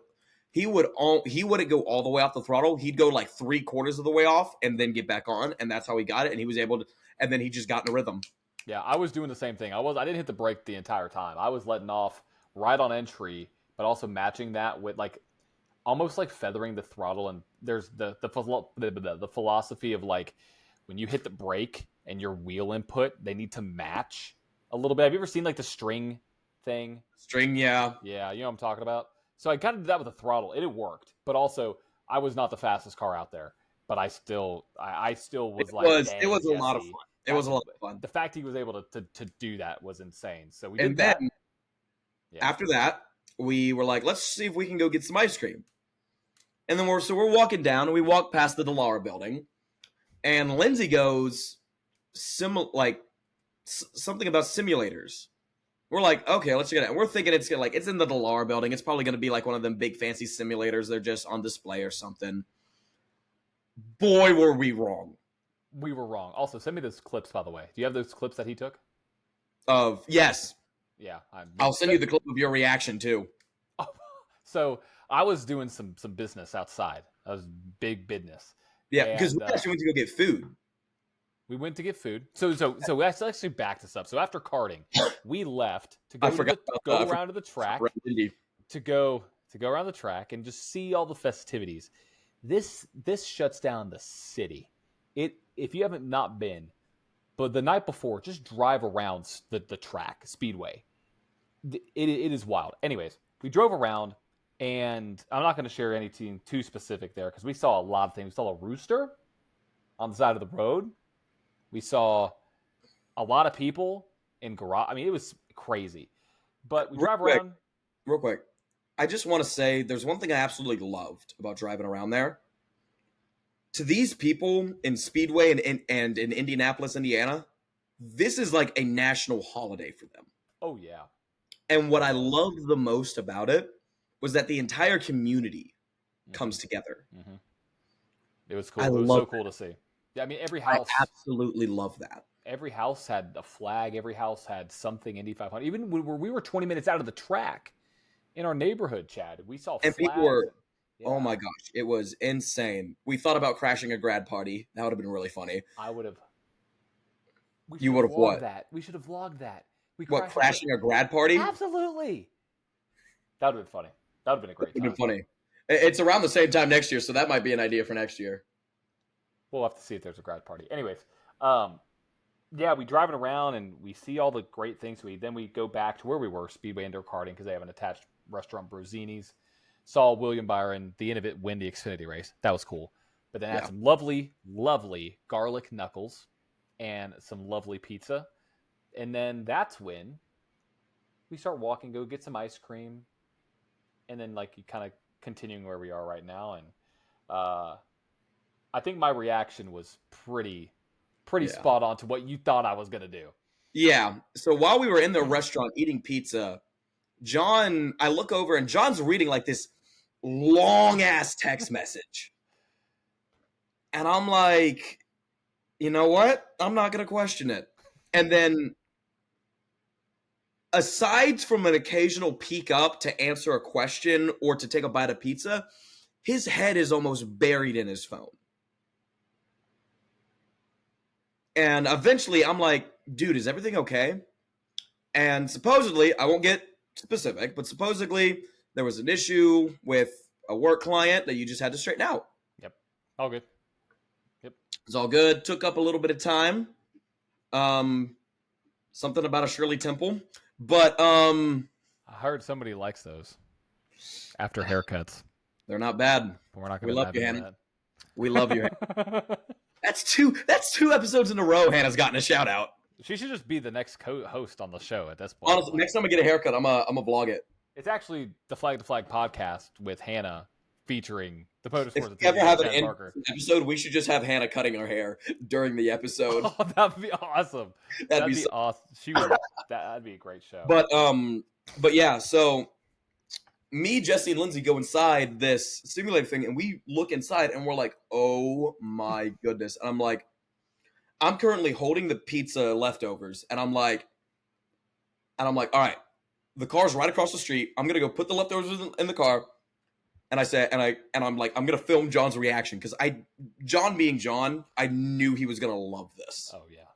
go all the way off the throttle. He'd go like 3/4 of the way off and then get back on, and that's how he got it. And he was able to, and then he just got in a rhythm. Yeah, I was doing the same thing. I didn't hit the brake the entire time. I was letting off right on entry, but also matching that with like almost like feathering the throttle. And there's the philosophy of like when you hit the brake and your wheel input, they need to match a little bit. Have you ever seen like the string thing? String, yeah. Yeah, you know what I'm talking about? So I kind of did that with the throttle. It worked, but also I was not the fastest car out there. But I still was it was a lot of fun. It was a lot of fun. The fact he was able to do that was insane. So we did that. And then after that, we were like, let's see if we can go get some ice cream. And then we're walking down, and we walk past the Delara building, and Lindsay goes something about simulators. We're like, okay, let's check it out. And we're thinking it's in the Delara building. It's probably going to be like one of them big fancy simulators. They're just on display or something. Boy, were we wrong. We were wrong. Also, send me those clips, by the way. Do you have those clips that he took? Yes. Yeah. I'll send you the clip of your reaction, too. So I was doing some business outside. That was big business. Yeah, because we actually went to go get food. We went to get food. So let's actually back this up. So after karting, we left to go around to the track to go around the track and just see all the festivities. This shuts down the city. If you haven't not been, but the night before, just drive around the track speedway. It is wild. Anyways, we drove around, and I'm not going to share anything too specific there because we saw a lot of things. We saw a rooster on the side of the road. We saw a lot of people in garage. I mean, it was crazy. But we drive around. Real quick. I just want to say there's one thing I absolutely loved about driving around there. To these people in Speedway and in Indianapolis, Indiana, this is like a national holiday for them. Oh, yeah. And what I loved the most about it was that the entire community comes together. Mm-hmm. It was cool. It was so cool to see. Yeah, I mean, I absolutely love that. Every house had a flag. Every house had something Indy 500. Even when we were 20 minutes out of the track in our neighborhood, Chad, we saw and flags. People were, oh my gosh, it was insane. We thought about crashing a grad party. That would have been really funny. I would have. You would have what? That. We should have vlogged that. Crashing a grad party? Absolutely. That would have been funny. That would have been a great time. It would have been funny. It's around the same time next year, so that might be an idea for next year. We'll have to see if there's a grad party. Anyways, yeah, we driving around and we see all the great things. Then we go back to where we were, Speedway Indoor Karting, because they have an attached restaurant, Brozini's. Saw William Byron, the end of it, win the Xfinity race. That was cool. But then had some lovely, lovely garlic knuckles and some lovely pizza. And then that's when we start walking, go get some ice cream. And then like kind of continuing where we are right now. And I think my reaction was pretty spot on to what you thought I was going to do. Yeah. So while we were in the restaurant eating pizza, I look over and John's reading like this long ass text message. And I'm like, you know what? I'm not going to question it. And then aside from an occasional peek up to answer a question or to take a bite of pizza, his head is almost buried in his phone. And eventually I'm like, dude, is everything okay? And supposedly, I won't get specific, but supposedly there was an issue with a work client that you just had to straighten out. Yep. All good. Yep. It's all good. Took up a little bit of time. Something about a Shirley Temple. But I heard somebody likes those after haircuts. They're not bad. But we're not going to love you, Hannah. We love you, Hannah. That's two episodes in a row Hannah's gotten a shout out. She should just be the next co-host on the show at this point. Honestly, next time I get a haircut, I'm a vlog it. It's actually the Flag to Flag podcast with Hannah featuring the Motorsports. If we ever have an episode, we should just have Hannah cutting her hair during the episode. Oh, that'd be awesome. That'd be awesome. That'd be a great show. But yeah, so me, Jesse, and Lindsay go inside this simulator thing, and we look inside, and we're like, oh my goodness. And I'm like, I'm currently holding the pizza leftovers, and I'm like, all right, the car's right across the street. I'm gonna go put the leftovers in the car, and I'm like, I'm gonna film John's reaction because John being John, I knew he was gonna love this. Oh yeah.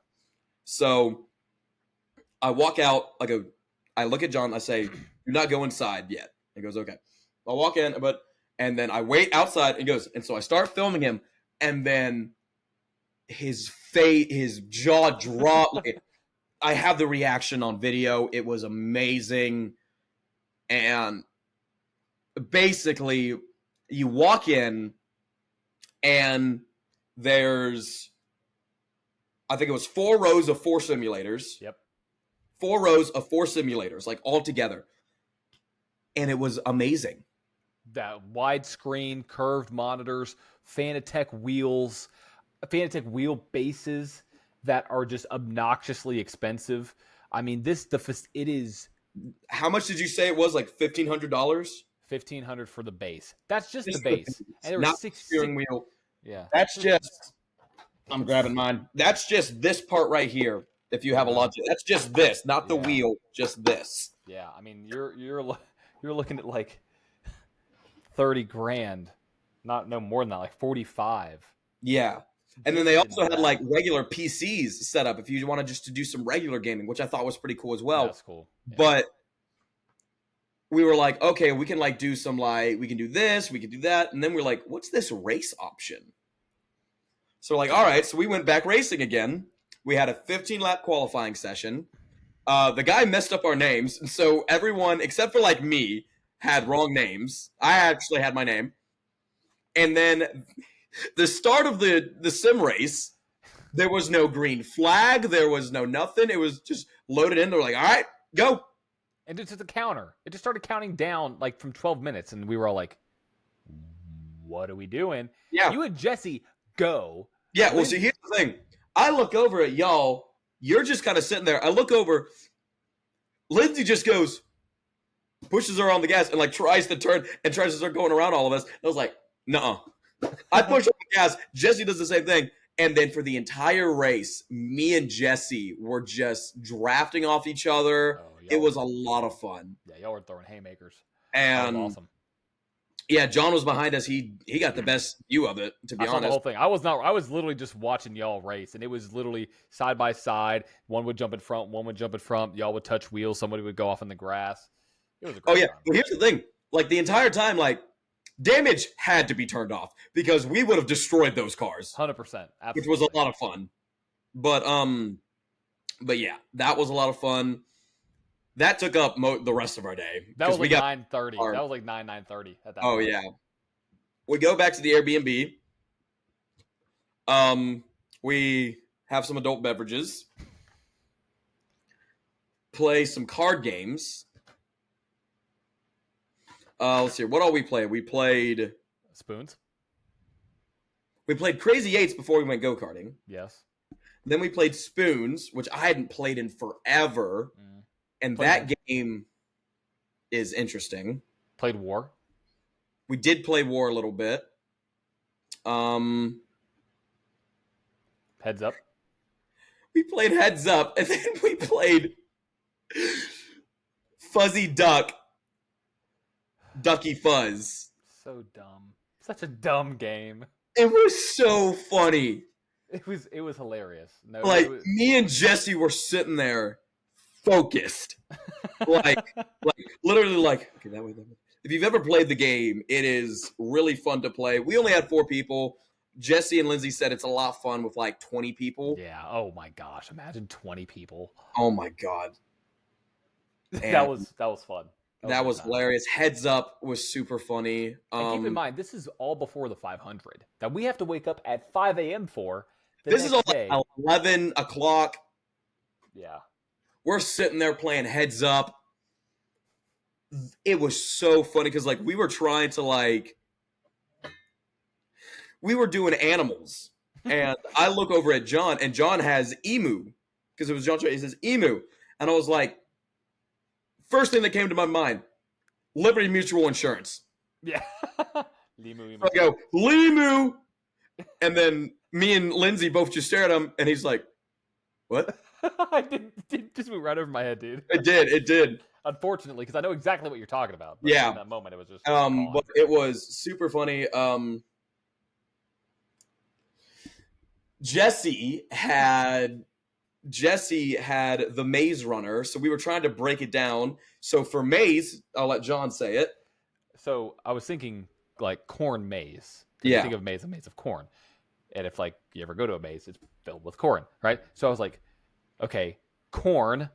So I walk out. I look at John. I say, "Do not go inside yet." He goes, "Okay." I walk in, and then I wait outside. And goes, and so I start filming him, and then his face, his jaw dropped. I have the reaction on video. It was amazing. And basically, you walk in, and there's, I think it was 4 rows of 4 simulators. Yep. 4 rows of 4 simulators, like all together. And it was amazing. That widescreen, curved monitors, Fanatec wheels, Fanatec wheel bases that are just obnoxiously expensive. I mean, it is. How much did you say it was? Like $1,500? $1,500 for the base. That's just the base. And there was 6 steering wheel. Yeah. That's just. I'm grabbing mine. That's just this part right here. If you have a lot, that's just this, not the wheel, just this. Yeah, I mean, you're looking at like $30,000, no more than that, like 45. Yeah. And then they also had like regular PCs set up if you wanted just to do some regular gaming, which I thought was pretty cool as well. That's cool. Yeah. But we were like, okay, we can like do some like, we can do this, we can do that. And then we're like, what's this race option? So we're like, all right. So we went back racing again. We had a 15-lap qualifying session. The guy messed up our names. And so everyone, except for like me, had wrong names. I actually had my name. And then the start of the sim race, there was no green flag. There was no nothing. It was just loaded in. They're like, all right, go. And it's the counter. It just started counting down like from 12 minutes. And we were all like, what are we doing? Yeah. You and Jesse go. Yeah, well, see, here's the thing. I look over at y'all. You're just kind of sitting there. I look over. Lindsay just goes, pushes her on the gas and like tries to turn and tries to start going around all of us. I was like, Nuh-uh. I push on the gas. Jesse does the same thing. And then for the entire race, me and Jesse were just drafting off each other. It was a lot of fun. Yeah, y'all were throwing haymakers. And that was awesome. Yeah, John was behind us. He got the best view of it, to be honest. I saw the whole thing. I was literally just watching y'all race, and it was literally side by side. One would jump in front, one would jump in front. Y'all would touch wheels. Somebody would go off in the grass. It was a great time. Well, here's the thing. Like, the entire time, like, damage had to be turned off because we would have destroyed those cars. 100%. Absolutely. Which was a lot of fun. But yeah, that was a lot of fun. That took up the rest of our day. That was like 9:30. That was like 9:30 at that point. Oh, yeah. We go back to the Airbnb. We have some adult beverages. Play some card games. Let's see. What all we played? We played Spoons. We played Crazy Eights before we went go-karting. Yes. Then we played Spoons, which I hadn't played in forever. And that game is interesting. Played War. We did play War a little bit. Heads Up. We played Heads Up, and then we played Fuzzy Duck. Ducky Fuzz. So dumb. Such a dumb game. It was so funny. It was hilarious. No, like, me and Jesse were sitting there focused. like literally like, okay, that way. If you've ever played the game, it is really fun to play. We only had 4 people. Jesse and Lindsay said it's a lot of fun with like 20 people. Yeah. Oh my gosh. Imagine 20 people. Oh my God. that was fun. That was hilarious. Heads Up was super funny. And keep in mind, this is all before the 500 that we have to wake up at 5 a.m. for. This is all like 11 o'clock. Yeah. We're sitting there playing Heads Up. It was so funny because, like, we were trying to, like, we were doing animals. And I look over at John, and John has Emu because it was John. He says Emu. And I was like, first thing that came to my mind, Liberty Mutual Insurance. Yeah. Limu. So I go, Limu. And then me and Lindsay both just stare at him, and he's like, what? I did just move right over my head, dude. It did. Unfortunately, because I know exactly what you're talking about. But yeah. In that moment, it was just but it was super funny. Jesse had the Maze Runner, so we were trying to break it down. So for Maze, I'll let John say it. So I was thinking like corn maze. Yeah. Think of a maze of corn. And if like you ever go to a maze, it's filled with corn, right? So I was like, okay, corn.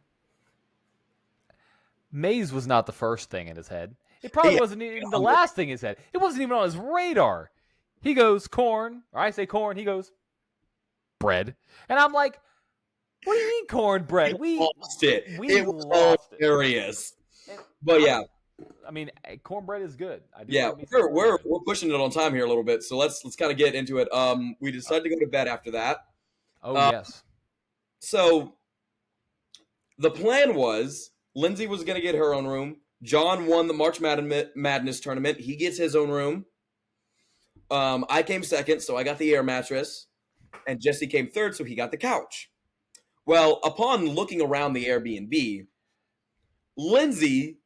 Maze was not the first thing in his head. It probably wasn't even the last thing in his head. It wasn't even on his radar. He goes, corn. Or I say corn. He goes, bread. And I'm like, what do you mean cornbread? We lost it. It was hilarious. But yeah. I mean, cornbread is good. We're pushing it on time here a little bit, so let's kind of get into it. We decided to go to bed after that. Oh, yes. So the plan was Lindsay was going to get her own room. John won the March Madness tournament. He gets his own room. I came second, so I got the air mattress. And Jesse came third, so he got the couch. Well, upon looking around the Airbnb, Lindsay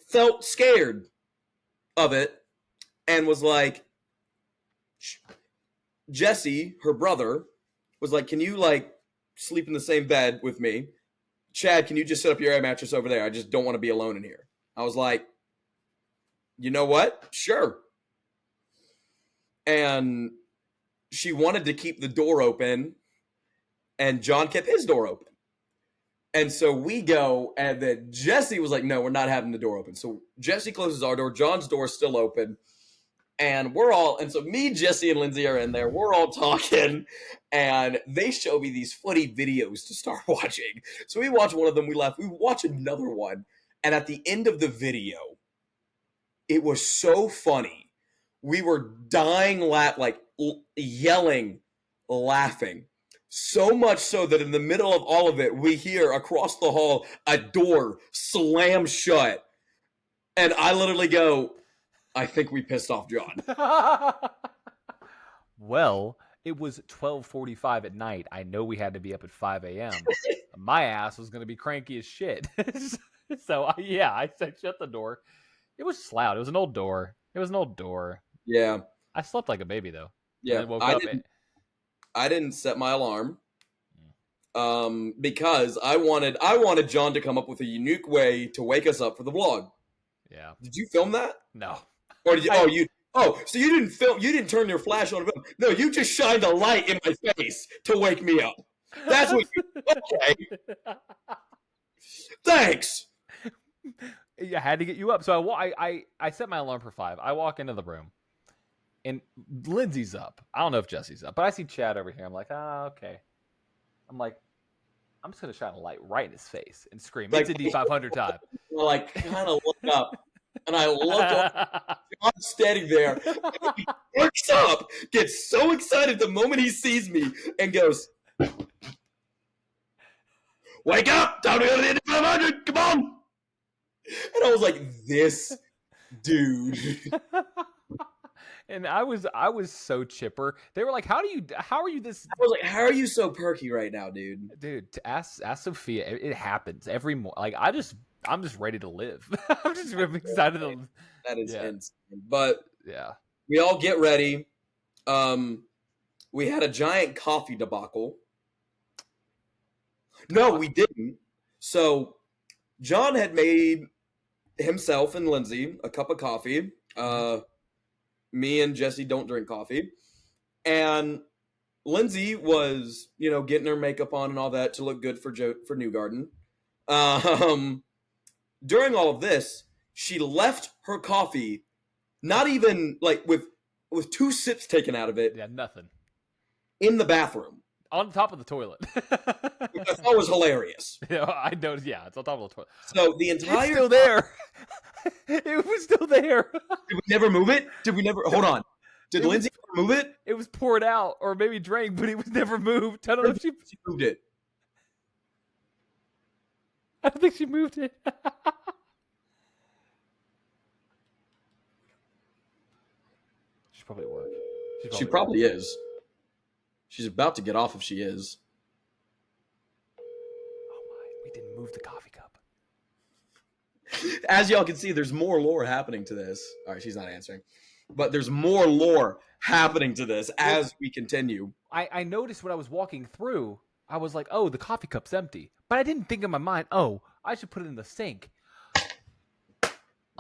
felt scared of it and was like, Jesse, her brother, was like, can you, like, sleep in the same bed with me? Chad, can you just set up your air mattress over there? I just don't want to be alone in here. I was like, you know what? Sure. And she wanted to keep the door open, and John kept his door open. And so we go, and then Jesse was like, no, we're not having the door open. So Jesse closes our door. John's door is still open. And so me, Jesse, and Lindsay are in there. We're all talking, and they show me these funny videos to start watching. So we watch one of them, we laugh. We watch another one, and at the end of the video, it was so funny. We were dying, yelling, laughing. So much so that in the middle of all of it, we hear across the hall a door slam shut. And I literally go, I think we pissed off John. Well, it was 12:45 at night. I know we had to be up at 5 a.m. My ass was going to be cranky as shit. So, I said, shut the door. It was loud. It was an old door. Yeah. I slept like a baby, though. Yeah. And then woke up. I didn't set my alarm because I wanted John to come up with a unique way to wake us up for the vlog. Yeah. Did you film that? No. Or did you? So you didn't film? You didn't turn your flash on? No, you just shined a light in my face to wake me up. That's what you. Okay. Thanks. I had to get you up. So I set my alarm for 5. I walk into the room, and Lindsay's up. I don't know if Jesse's up, but I see Chad over here. I'm like, okay. I'm like, I'm just gonna shine a light right in his face and scream, "It's a D500 time!" Like, kind of look up, and I look up. John's standing there. And he perks up, gets so excited the moment he sees me, and goes, "Wake up! Time to go to the D500! Come on!" And I was like, "This dude." And I was so chipper. They were like, "How are you this?" I was like, "How are you so perky right now, dude?" Dude, to ask Sophia. It happens every morning. Like I'm just ready to live. I'm just excited to. That is insane. But yeah, we all get ready. We had a giant coffee debacle. No, we didn't. So John had made himself and Lindsay a cup of coffee. Me and Jesse don't drink coffee. And Lindsay was, getting her makeup on and all that to look good for Newgarden. During all of this, she left her coffee, not even like with 2 sips taken out of it. Yeah, nothing. In the bathroom. On top of the toilet. Which I thought was hilarious. Yeah, I know. Yeah, it's on top of the toilet. So the entire... It's still there. It was still there. Did we never move it? Hold on. Did Lindsay ever move it? It was poured out or maybe drank, but it was never moved. I don't know if she moved it. I don't think she moved it. She's probably at work. She probably is. She's about to get off if she is. Oh my, we didn't move the coffee cup. As y'all can see, there's more lore happening to this. All right, she's not answering. But there's more lore happening to this as we continue. I noticed when I was walking through, I was like, oh, the coffee cup's empty. But I didn't think in my mind, oh, I should put it in the sink.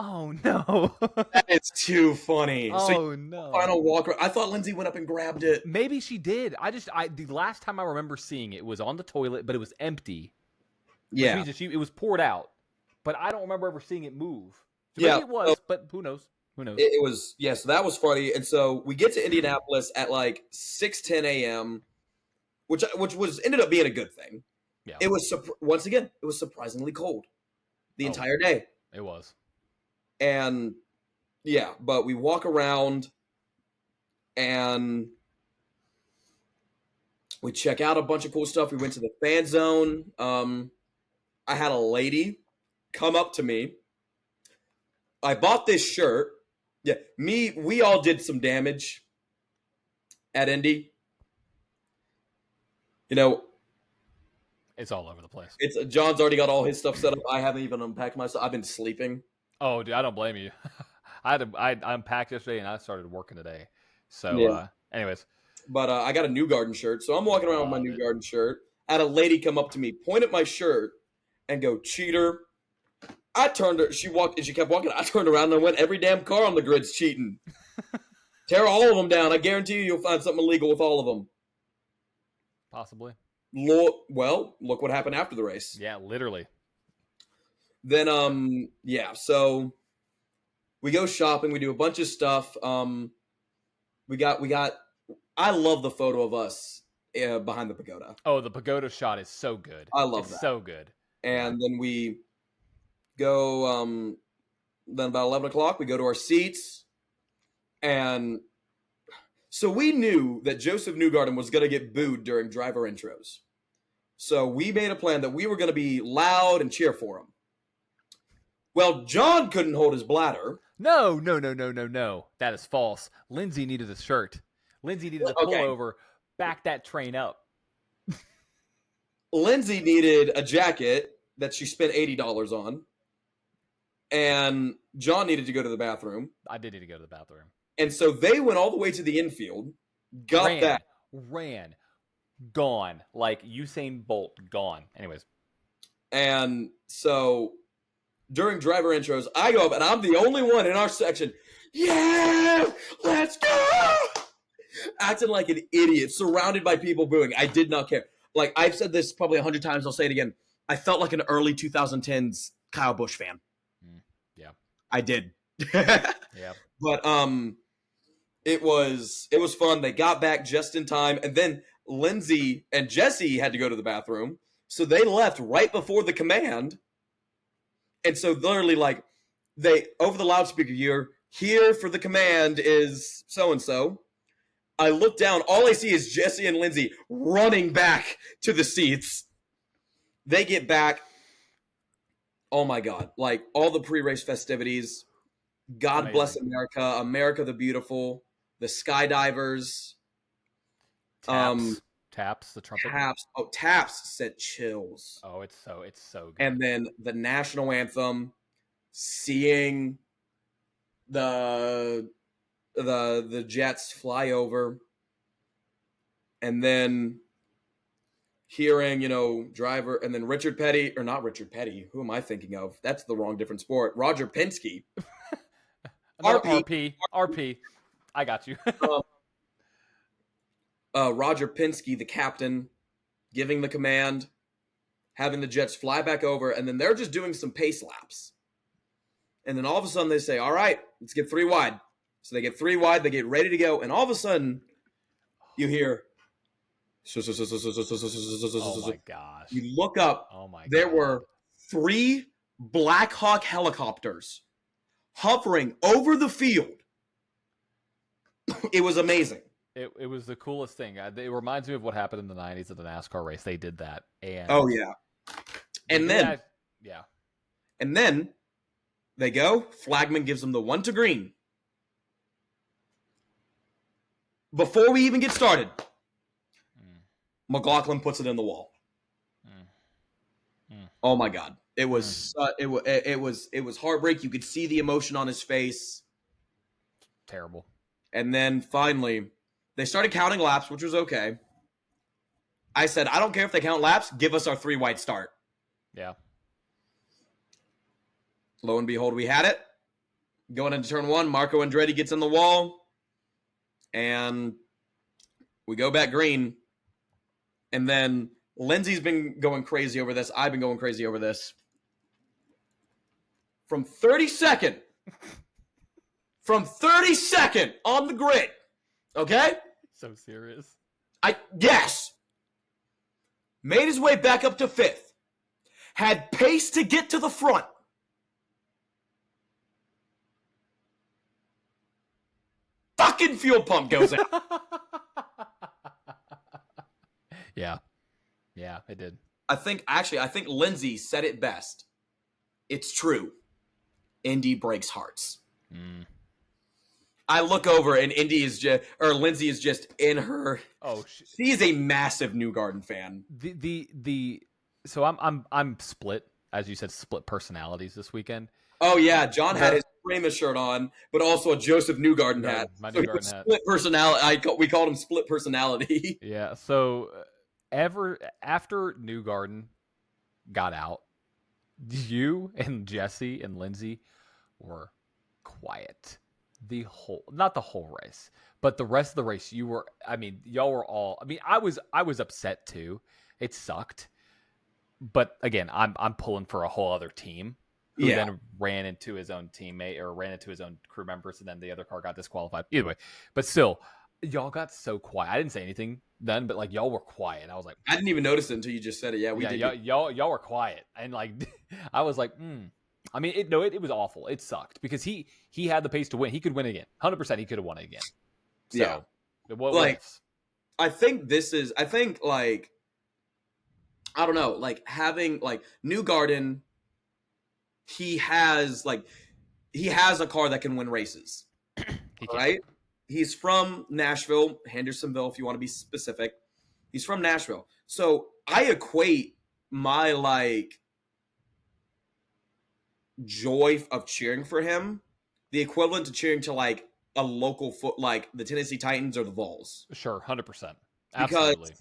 Oh, no. That is too funny. Oh, no. Final walk. I thought Lindsay went up and grabbed it. Maybe she did. The last time I remember seeing it was on the toilet, but it was empty. Yeah. It was poured out. But I don't remember ever seeing it move. So yeah. Maybe it was, but who knows? Who knows? It was, so that was funny. And so we get to Indianapolis at like 6:10 a.m., which ended up being a good thing. Yeah. It was, once again, it was surprisingly cold the entire day. It was. And yeah, but we walk around and we check out a bunch of cool stuff. We went to the fan zone. I had a lady come up to me. I bought this shirt. Yeah, we all did some damage at Indy. It's all over the place. John's already got all his stuff set up. I haven't even unpacked my stuff. I've been sleeping. Oh, dude, I don't blame you. I unpacked yesterday and I started working today. So, yeah. Anyways. But I got a Newgarden shirt, so I'm walking around with my Newgarden shirt. I had a lady come up to me, point at my shirt, and go, "Cheater." I turned her. She walked and she kept walking. I turned around and I went, "Every damn car on the grid's cheating. Tear all of them down. I guarantee you'll find something illegal with all of them." Possibly. Well, look what happened after the race. Yeah, literally. Then, so we go shopping. We do a bunch of stuff. We got. I love the photo of us behind the pagoda. Oh, the pagoda shot is so good. I love that. So good. And then we go. Then about 11 o'clock, we go to our seats, and so we knew that Joseph Newgarden was going to get booed during driver intros. So we made a plan that we were going to be loud and cheer for him. Well, John couldn't hold his bladder. No. That is false. Lindsay needed a shirt. Lindsay needed a pullover. Back that train up. Lindsay needed a jacket that she spent $80 on. And John needed to go to the bathroom. I did need to go to the bathroom. And so they went all the way to the infield, ran, gone. Like Usain Bolt, gone. Anyways. And so during driver intros, I go up and I'm the only one in our section. Yeah, let's go! Acting like an idiot, surrounded by people booing. I did not care. Like, I've said this probably 100 times. I'll say it again. I felt like an early 2010s Kyle Busch fan. Yeah. I did. Yeah. But it was fun. They got back just in time. And then Lindsay and Jesse had to go to the bathroom. So they left right before the command. And so literally, like, they, over the loudspeaker, you're here for the command is so-and-so. I look down. All I see is Jesse and Lindsay running back to the seats. They get back. Oh, my God. Like, all the pre-race festivities. God Amazing. Bless America. America the Beautiful. The skydivers. Taps, the trumpet. Taps sent chills. Oh, it's so good. And then the national anthem. Seeing the jets fly over, and then hearing, driver, and then Richard Petty, or not Richard Petty, who am I thinking of? That's the wrong different sport. Roger Penske. RP. I got you. Roger Penske, the captain, giving the command, having the jets fly back over, and then they're just doing some pace laps. And then all of a sudden they say, all right, let's get 3 wide. So they get 3 wide, they get ready to go, and all of a sudden, you hear. Oh my gosh! You look up. Oh my! There were 3 Black Hawk helicopters hovering over the field. It was amazing. It was the coolest thing. It reminds me of what happened in the '90s at the NASCAR race. They did that, and oh yeah, and then they go. Flagman gives them the 1 to green. Before we even get started, McLaughlin puts it in the wall. Oh my God! It was it was heartbreak. You could see the emotion on his face. Terrible. And then finally, they started counting laps, which was okay. I said, I don't care if they count laps. Give us our 3 wide start. Yeah. Lo and behold, we had it. Going into turn 1, Marco Andretti gets in the wall. And we go back green. And then Lindsay's been going crazy over this. I've been going crazy over this. From 32nd on the grid. Okay? So serious. Yes. Made his way back up to 5th. Had pace to get to the front. Fucking fuel pump goes out. Yeah, it did. I think Lindsay said it best. It's true. Indy breaks hearts. I look over and Lindsay is just in her. Oh, she is a massive Newgarden fan. So I'm split, as you said, split personalities this weekend. Oh yeah, John had his Primus shirt on, but also a Joseph Newgarden hat. My Newgarden hat. Split personality. We called him split personality. Yeah. So after Newgarden got out, you and Jesse and Lindsay were quiet not the whole race, but the rest of the race. Y'all were all. I was upset too. It sucked, but again, I'm pulling for a whole other team. Who then ran into his own teammate or ran into his own crew members, and then the other car got disqualified. Either way, but still, y'all got so quiet. I didn't say anything then, but like y'all were quiet. I was like, I didn't even notice it until you just said it. Yeah, we did. Y'all were quiet, and like, I was like, it was awful. It sucked because he had the pace to win. He could win again, 100%. He could have won it again. So, I think I don't know, like having like Newgarden. He has like he has a car that can win races. Right? He's from Nashville, Hendersonville, if you want to be specific. He's from Nashville. So I equate my like joy of cheering for him, the equivalent to cheering to like a local like the Tennessee Titans or the Vols. Sure, 100%. Because, absolutely.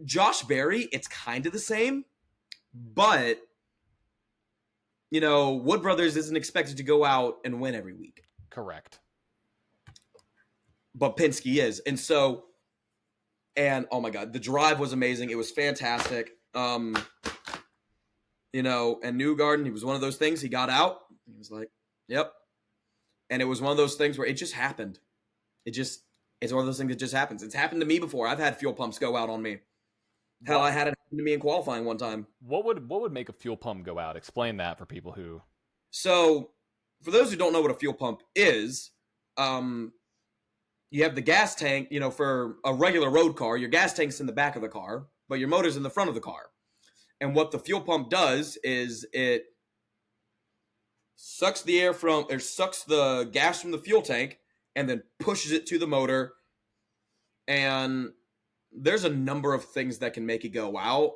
Josh Berry, it's kind of the same, but Wood Brothers isn't expected to go out and win every week. Correct. But Penske is. And so, and oh my God, the drive was amazing. It was fantastic. And Newgarden, he was one of those things. He got out. He was like, yep. And it was one of those things where it just happened. It's one of those things that just happens. It's happened to me before. I've had fuel pumps go out on me. Hell, I had it happen to me in qualifying one time. What would make a fuel pump go out? Explain that for people who. So, for those who don't know what a fuel pump is, you have the gas tank. For a regular road car, your gas tank's in the back of the car, but your motor's in the front of the car. And what the fuel pump does is it sucks the gas from the fuel tank and then pushes it to the motor. And there's a number of things that can make it go out.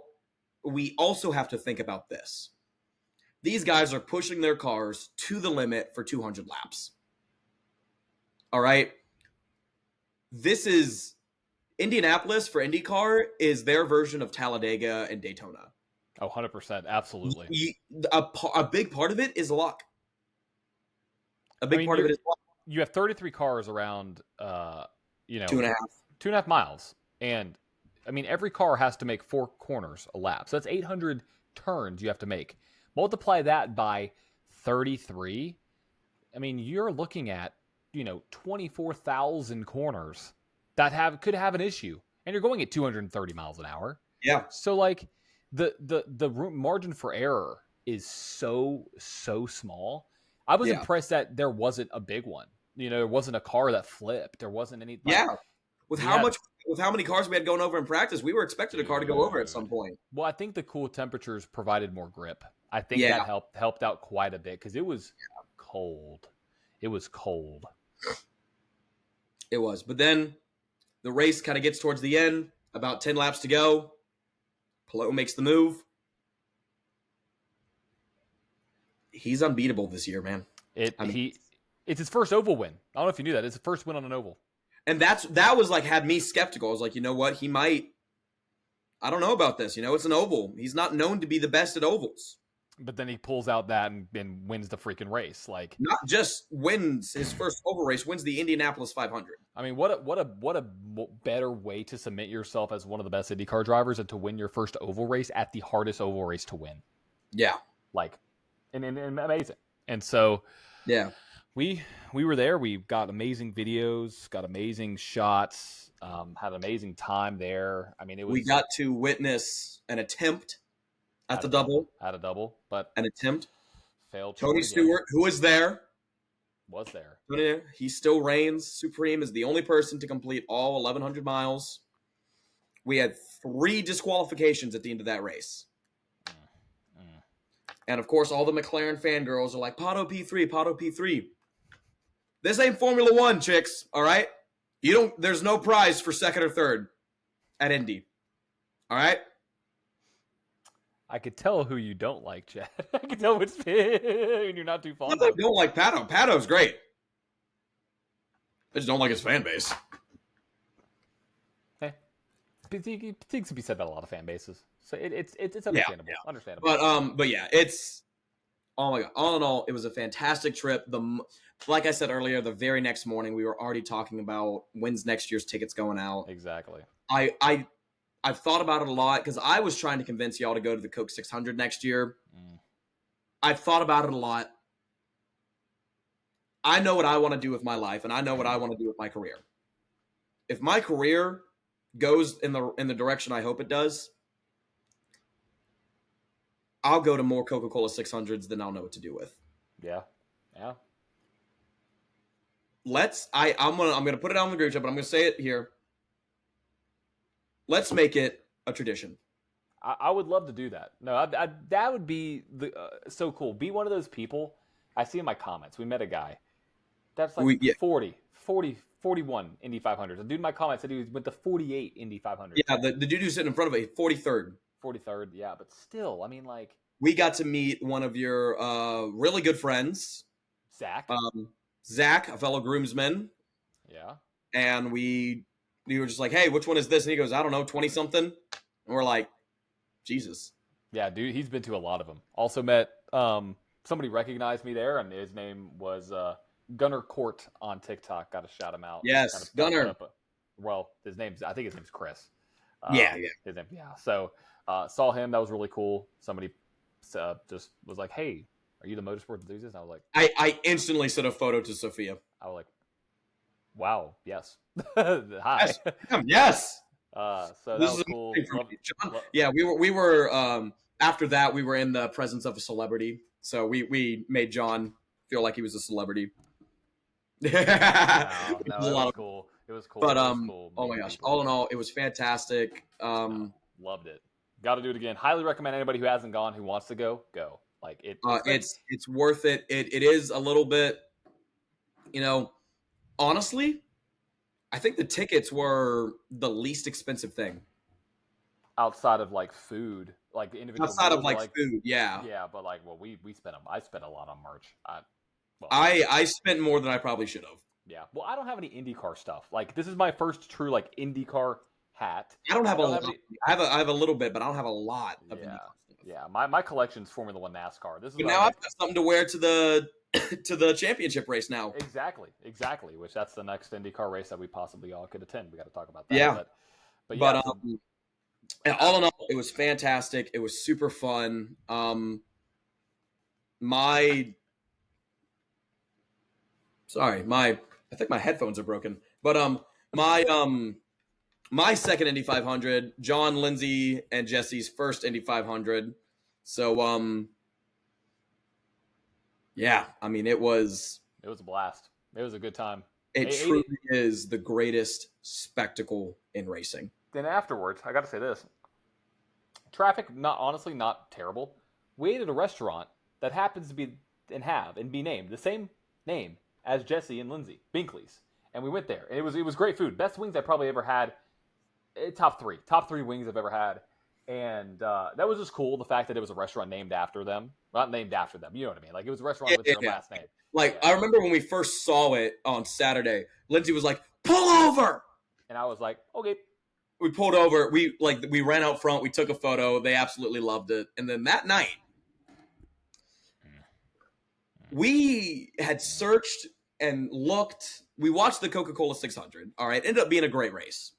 We also have to think about this. These guys are pushing their cars to the limit for 200 laps. All right. This is Indianapolis for IndyCar is their version of Talladega and Daytona. Oh, 100%. Absolutely. A big part of it is luck. Part of it is luck. You have 33 cars around, 2.5 miles. And, every car has to make 4 corners a lap. So that's 800 turns you have to make. Multiply that by 33. You're looking at, 24,000 corners that could have an issue. And you're going at 230 miles an hour. Yeah. So, the margin for error is so small. I was impressed that there wasn't a big one. There wasn't a car that flipped. There wasn't any. With how many cars we had going over in practice, we were expecting a car to go over at some point. Well, I think the cool temperatures provided more grip. I think that helped out quite a bit because it was cold. It was cold. It was. But then the race kind of gets towards the end, about 10 laps to go. Pelot makes the move. He's unbeatable this year, man. It's his first oval win. I don't know if you knew that. It's his first win on an oval. And that was had me skeptical. I was like, you know what? He might. I don't know about this. It's an oval. He's not known to be the best at ovals. But then he pulls out that and wins the freaking race. Not just wins his first oval race, wins the Indianapolis 500. What a better way to submit yourself as one of the best IndyCar drivers than to win your first oval race at the hardest oval race to win. Yeah. And amazing. And so yeah, we were there. We got amazing videos, got amazing shots, had an amazing time there. We got to witness an attempt at the double. At a double, but an attempt. Failed. Tony Stewart, who was there. He still reigns supreme as the only person to complete all 1,100 miles. We had 3 disqualifications at the end of that race. And, of course, all the McLaren fangirls are like, Pato P3, Pato P3. This ain't Formula One, chicks, all right? There's no prize for second or third at Indy. All right? I could tell who you don't like, Chad. I could tell which you're not too fond of. I don't like Pato. Pato's great. I just don't like his fan base. Hey, things can be said about a lot of fan bases, so it's understandable. Yeah. Understandable. But yeah, it's oh my god. All in all, it was a fantastic trip. Like I said earlier, the very next morning we were already talking about when's next year's tickets going out. Exactly. I've thought about it a lot because I was trying to convince y'all to go to the Coke 600 next year. I've thought about it a lot. I know what I want to do with my life, and I know what I want to do with my career. If my career goes in the direction I hope it does, I'll go to more Coca-Cola 600s than I'll know what to do with. Yeah. I'm gonna put it out on the group chat, but I'm gonna say it here. Let's make it a tradition. I would love to do that. No, that would be so cool. Be one of those people. I see in my comments, we met a guy that's like We, yeah, 41 Indy 500s. A dude in my comments said he went to 48 Indy 500s. yeah. The dude who's sitting in front of it, 43rd. 43rd, yeah, but still, I mean, like We got to meet one of your really good friends, Zach. Zach, a fellow groomsman, Yeah. and we were just like, hey, which one is this? And he goes, I don't know, 20 something. And we're like, Jesus. Yeah, dude, he's been to a lot of them. Also met somebody recognized me there, and his name was Gunnar Court on TikTok. Got to shout him out. Yes, Gunnar. Well, I think his name's Chris. Yeah. His name, yeah. So saw him. That was really cool. Somebody just was like, "Hey, are you the motorsport enthusiast?" And I was like, I instantly sent a photo to Sophia. I was like, "Wow, yes, hi, yes." So that This was is cool. John, yeah, we were after that we were in the presence of a celebrity, so we made John feel like he was a celebrity. No, it was cool. It was cool. But it was cool. oh my gosh, all in all, it was fantastic. Loved it. Got to do it again. Highly recommend anybody who hasn't gone, who wants to go. Like it's worth it. It is a little bit, honestly, I think the tickets were the least expensive thing outside of like food, like the individual. Outside of like food, yeah. Yeah, but like we spent I spent a lot on merch. I spent more than I probably should have. Yeah. Well, I don't have any IndyCar stuff. Like this is my first true like IndyCar hat. I don't have a lot. I have a little bit, but I don't have a lot of IndyCar stuff. Yeah, my collection's Formula One NASCAR. This is but now I've got something to wear to the championship race now. Exactly. Which that's the next IndyCar race that we possibly all could attend. We got to talk about that. Yeah. But yeah. And all in all, it was fantastic. It was super fun. I think my headphones are broken. But my second Indy 500, John, Lindsay, and Jesse's first Indy 500. So yeah, I mean it was a blast. It was a good time. It truly is the greatest spectacle in racing. Then afterwards, I got to say this: traffic, not terrible. We ate at a restaurant that happens to be and be named the same name as Jesse and Lindsay, Binkley's, and we went there. And it was great food, best wings I probably ever had. Top three wings I've ever had, and that was just cool. The fact that it was a restaurant named after them, not named after them. You know what I mean? Like it was a restaurant with their last name. Like I remember when we first saw it on Saturday, Lindsay was like, "Pull over," and I was like, "Okay." We pulled over. We ran out front. We took a photo. They absolutely loved it. And then that night, we had searched and looked. We watched the Coca-Cola 600. All right, ended up being a great race,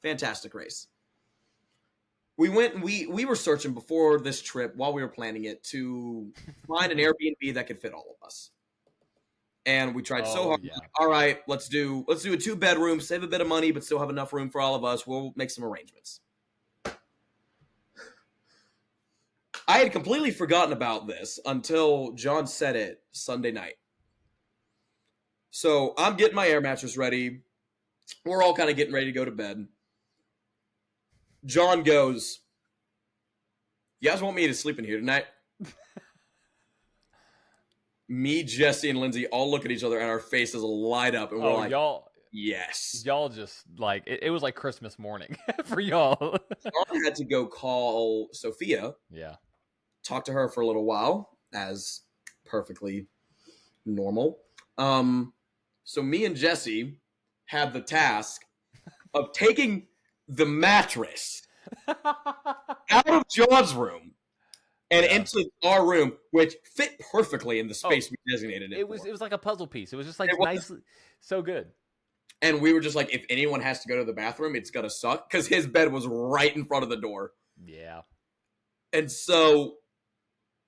fantastic race. We went and we were searching before this trip while we were planning it to find an Airbnb that could fit all of us. And we tried so hard. Yeah. All right, let's do a 2-bedroom, save a bit of money, but still have enough room for all of us. We'll make some arrangements. I had completely forgotten about this until John said it Sunday night. So I'm getting my air mattress ready. We're all kind of getting ready to go to bed. John goes, "You guys want me to sleep in here tonight?" Me, Jesse, and Lindsay all look at each other and our faces light up. And we're like, yes. Y'all just like, it was like Christmas morning for y'all. John had to go call Sophia. Yeah. Talk to her for a little while, as perfectly normal. So me and Jesse had the task of taking the mattress out of John's room and into our room, which fit perfectly in the space we designated it. It was like a puzzle piece. It was just like nicely, so good. And we were just like, if anyone has to go to the bathroom, it's gonna suck because his bed was right in front of the door. Yeah. And so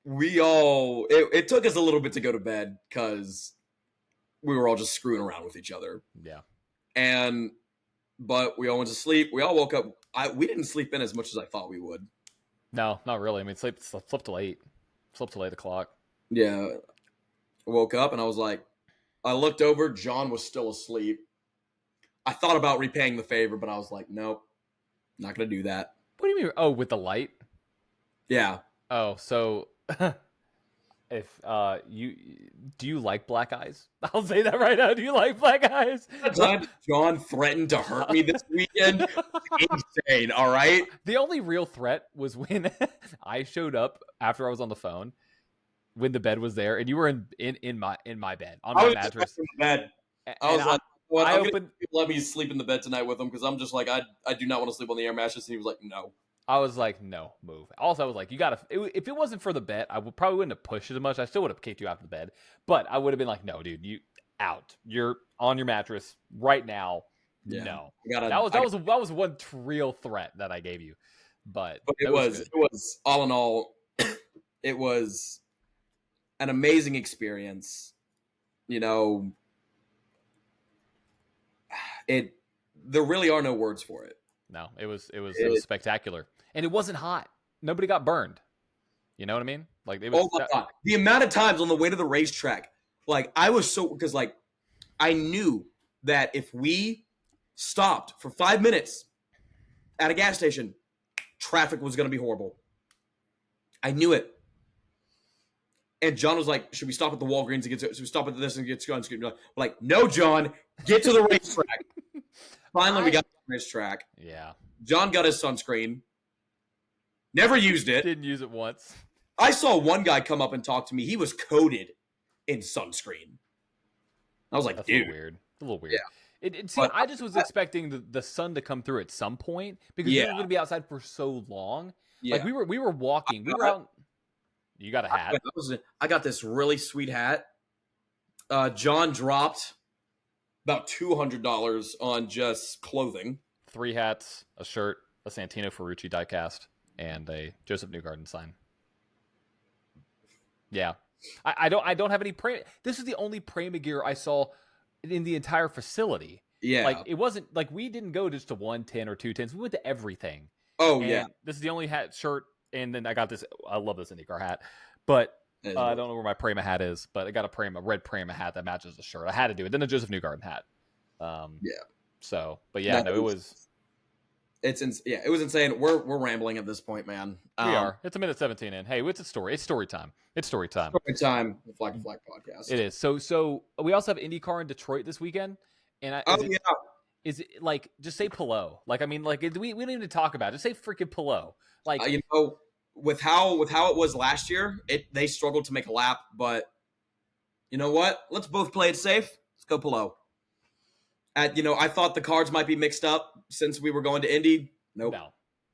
it took us a little bit to go to bed because we were all just screwing around with each other. Yeah. But we all went to sleep. We all woke up. We didn't sleep in as much as I thought we would. No, not really. I mean, slept till 8. Slept till 8 o'clock. Yeah. I woke up and I was like, I looked over. John was still asleep. I thought about repaying the favor, but I was like, nope, not going to do that. What do you mean? Oh, with the light? Yeah. Oh, so if do you like black eyes? I'll say that right now. Do you like black eyes? The time John threatened to hurt me this weekend, insane. All right. The only real threat was when I showed up after I was on the phone, when the bed was there, and you were in my bed on my mattress. In the bed. I was like, well, I opened. Let me sleep in the bed tonight with him because I'm just like I do not want to sleep on the air mattress, and he was like, no. I was like, no, move. Also, I was like, you gotta. If it wasn't for the bet, I probably wouldn't have pushed it as much. I still would have kicked you out of the bed, but I would have been like, no, dude, you out. You're on your mattress right now. Yeah, no, that was one real threat that I gave you, but it was all in all, it was an amazing experience. You know, there really are no words for it. No, it was spectacular, and it wasn't hot. Nobody got burned. You know what I mean? Like, it was. Oh my God. The amount of times on the way to the racetrack, like I was because like I knew that if we stopped for 5 minutes at a gas station, traffic was going to be horrible. I knew it. And John was like, "Should we stop at the Walgreens and get to? Should we stop at this and get to sunscreen?" We're like, "No, John, get to the racetrack." Finally, we got to the racetrack. Yeah. John got his sunscreen. Never used it. Didn't use it once. I saw one guy come up and talk to me. He was coated in sunscreen. I was like, that's dude. A little weird. Yeah. I just was expecting the sun to come through at some point because we were going to be outside for so long. Yeah. Like we were walking. We were out. You got a hat. I got this really sweet hat. John dropped about $200 on just clothing. 3 hats, a shirt, a Santino Ferrucci diecast, and a Joseph Newgarden sign. Yeah. I don't have any Prema. This is the only Prema gear I saw in the entire facility. Yeah. Like, it wasn't like we didn't go just to 110 or 210s. We went to everything. Oh, yeah. This is the only hat, shirt, and then I got this. I love this IndyCar hat, but I don't know where my Prema hat is, but I got a red Prema hat that matches the shirt. I had to do it. Then a Joseph Newgarden hat. Yeah. So, but yeah, it was. It was insane. We're rambling at this point, man. We are. It's a minute 17 in. Hey, it's a story. It's story time. It's story time. Story time. The Flag to Flag podcast. It is. So we also have IndyCar in Detroit this weekend, and is it like just say Pillow? Like, I mean, like we don't even talk about it. Just say freaking Pillow. Like, with how it was last year, they struggled to make a lap, but you know what? Let's both play it safe. Let's go Pillow. I thought the cards might be mixed up since we were going to Indy. Nope.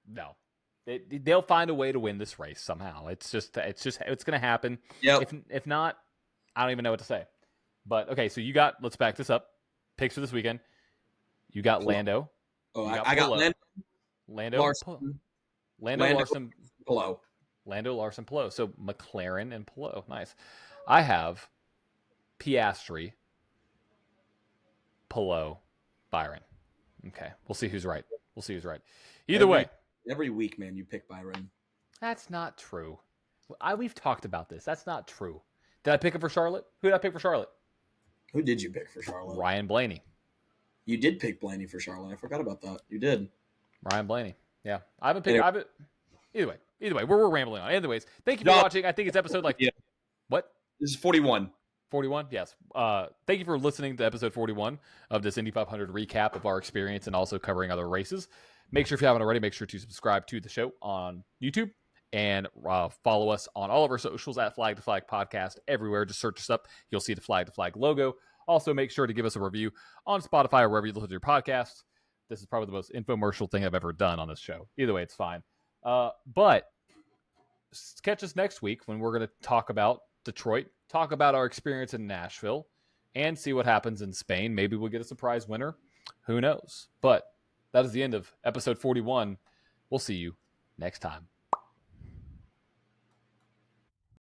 No. They'll find a way to win this race somehow. It's going to happen. Yeah. If not, I don't even know what to say. But okay, so let's back this up. Picks for this weekend. You got Lando. Oh, I got Lando Larson. Pillow. Lando Larson Pillow. So McLaren and Pillow. Nice. I have Piastri, Pillow, Byron. Okay. We'll see who's right. Either way. Every week, man, you pick Byron. That's not true. We've talked about this. That's not true. Did I pick him for Charlotte? Who did I pick for Charlotte? Who did you pick for Charlotte? Ryan Blaney. You did pick Blaney for Charlotte. I forgot about that. You did. Ryan Blaney. Yeah. I haven't picked. Either way, we're rambling on. Anyways, thank you for watching. I think it's episode what? This is 41. 41, yes. Thank you for listening to episode 41 of this Indy 500 recap of our experience and also covering other races. Make sure if you haven't already, make sure to subscribe to the show on YouTube and follow us on all of our socials at Flag to Flag Podcast everywhere. Just search us up. You'll see the Flag to Flag logo. Also, make sure to give us a review on Spotify or wherever you listen to your podcasts. This is probably the most infomercial thing I've ever done on this show. Either way, it's fine. But catch us next week when we're going to talk about Detroit, talk about our experience in Nashville, and see what happens in Spain. Maybe we'll get a surprise winner. Who knows? But that is the end of episode 41. We'll see you next time.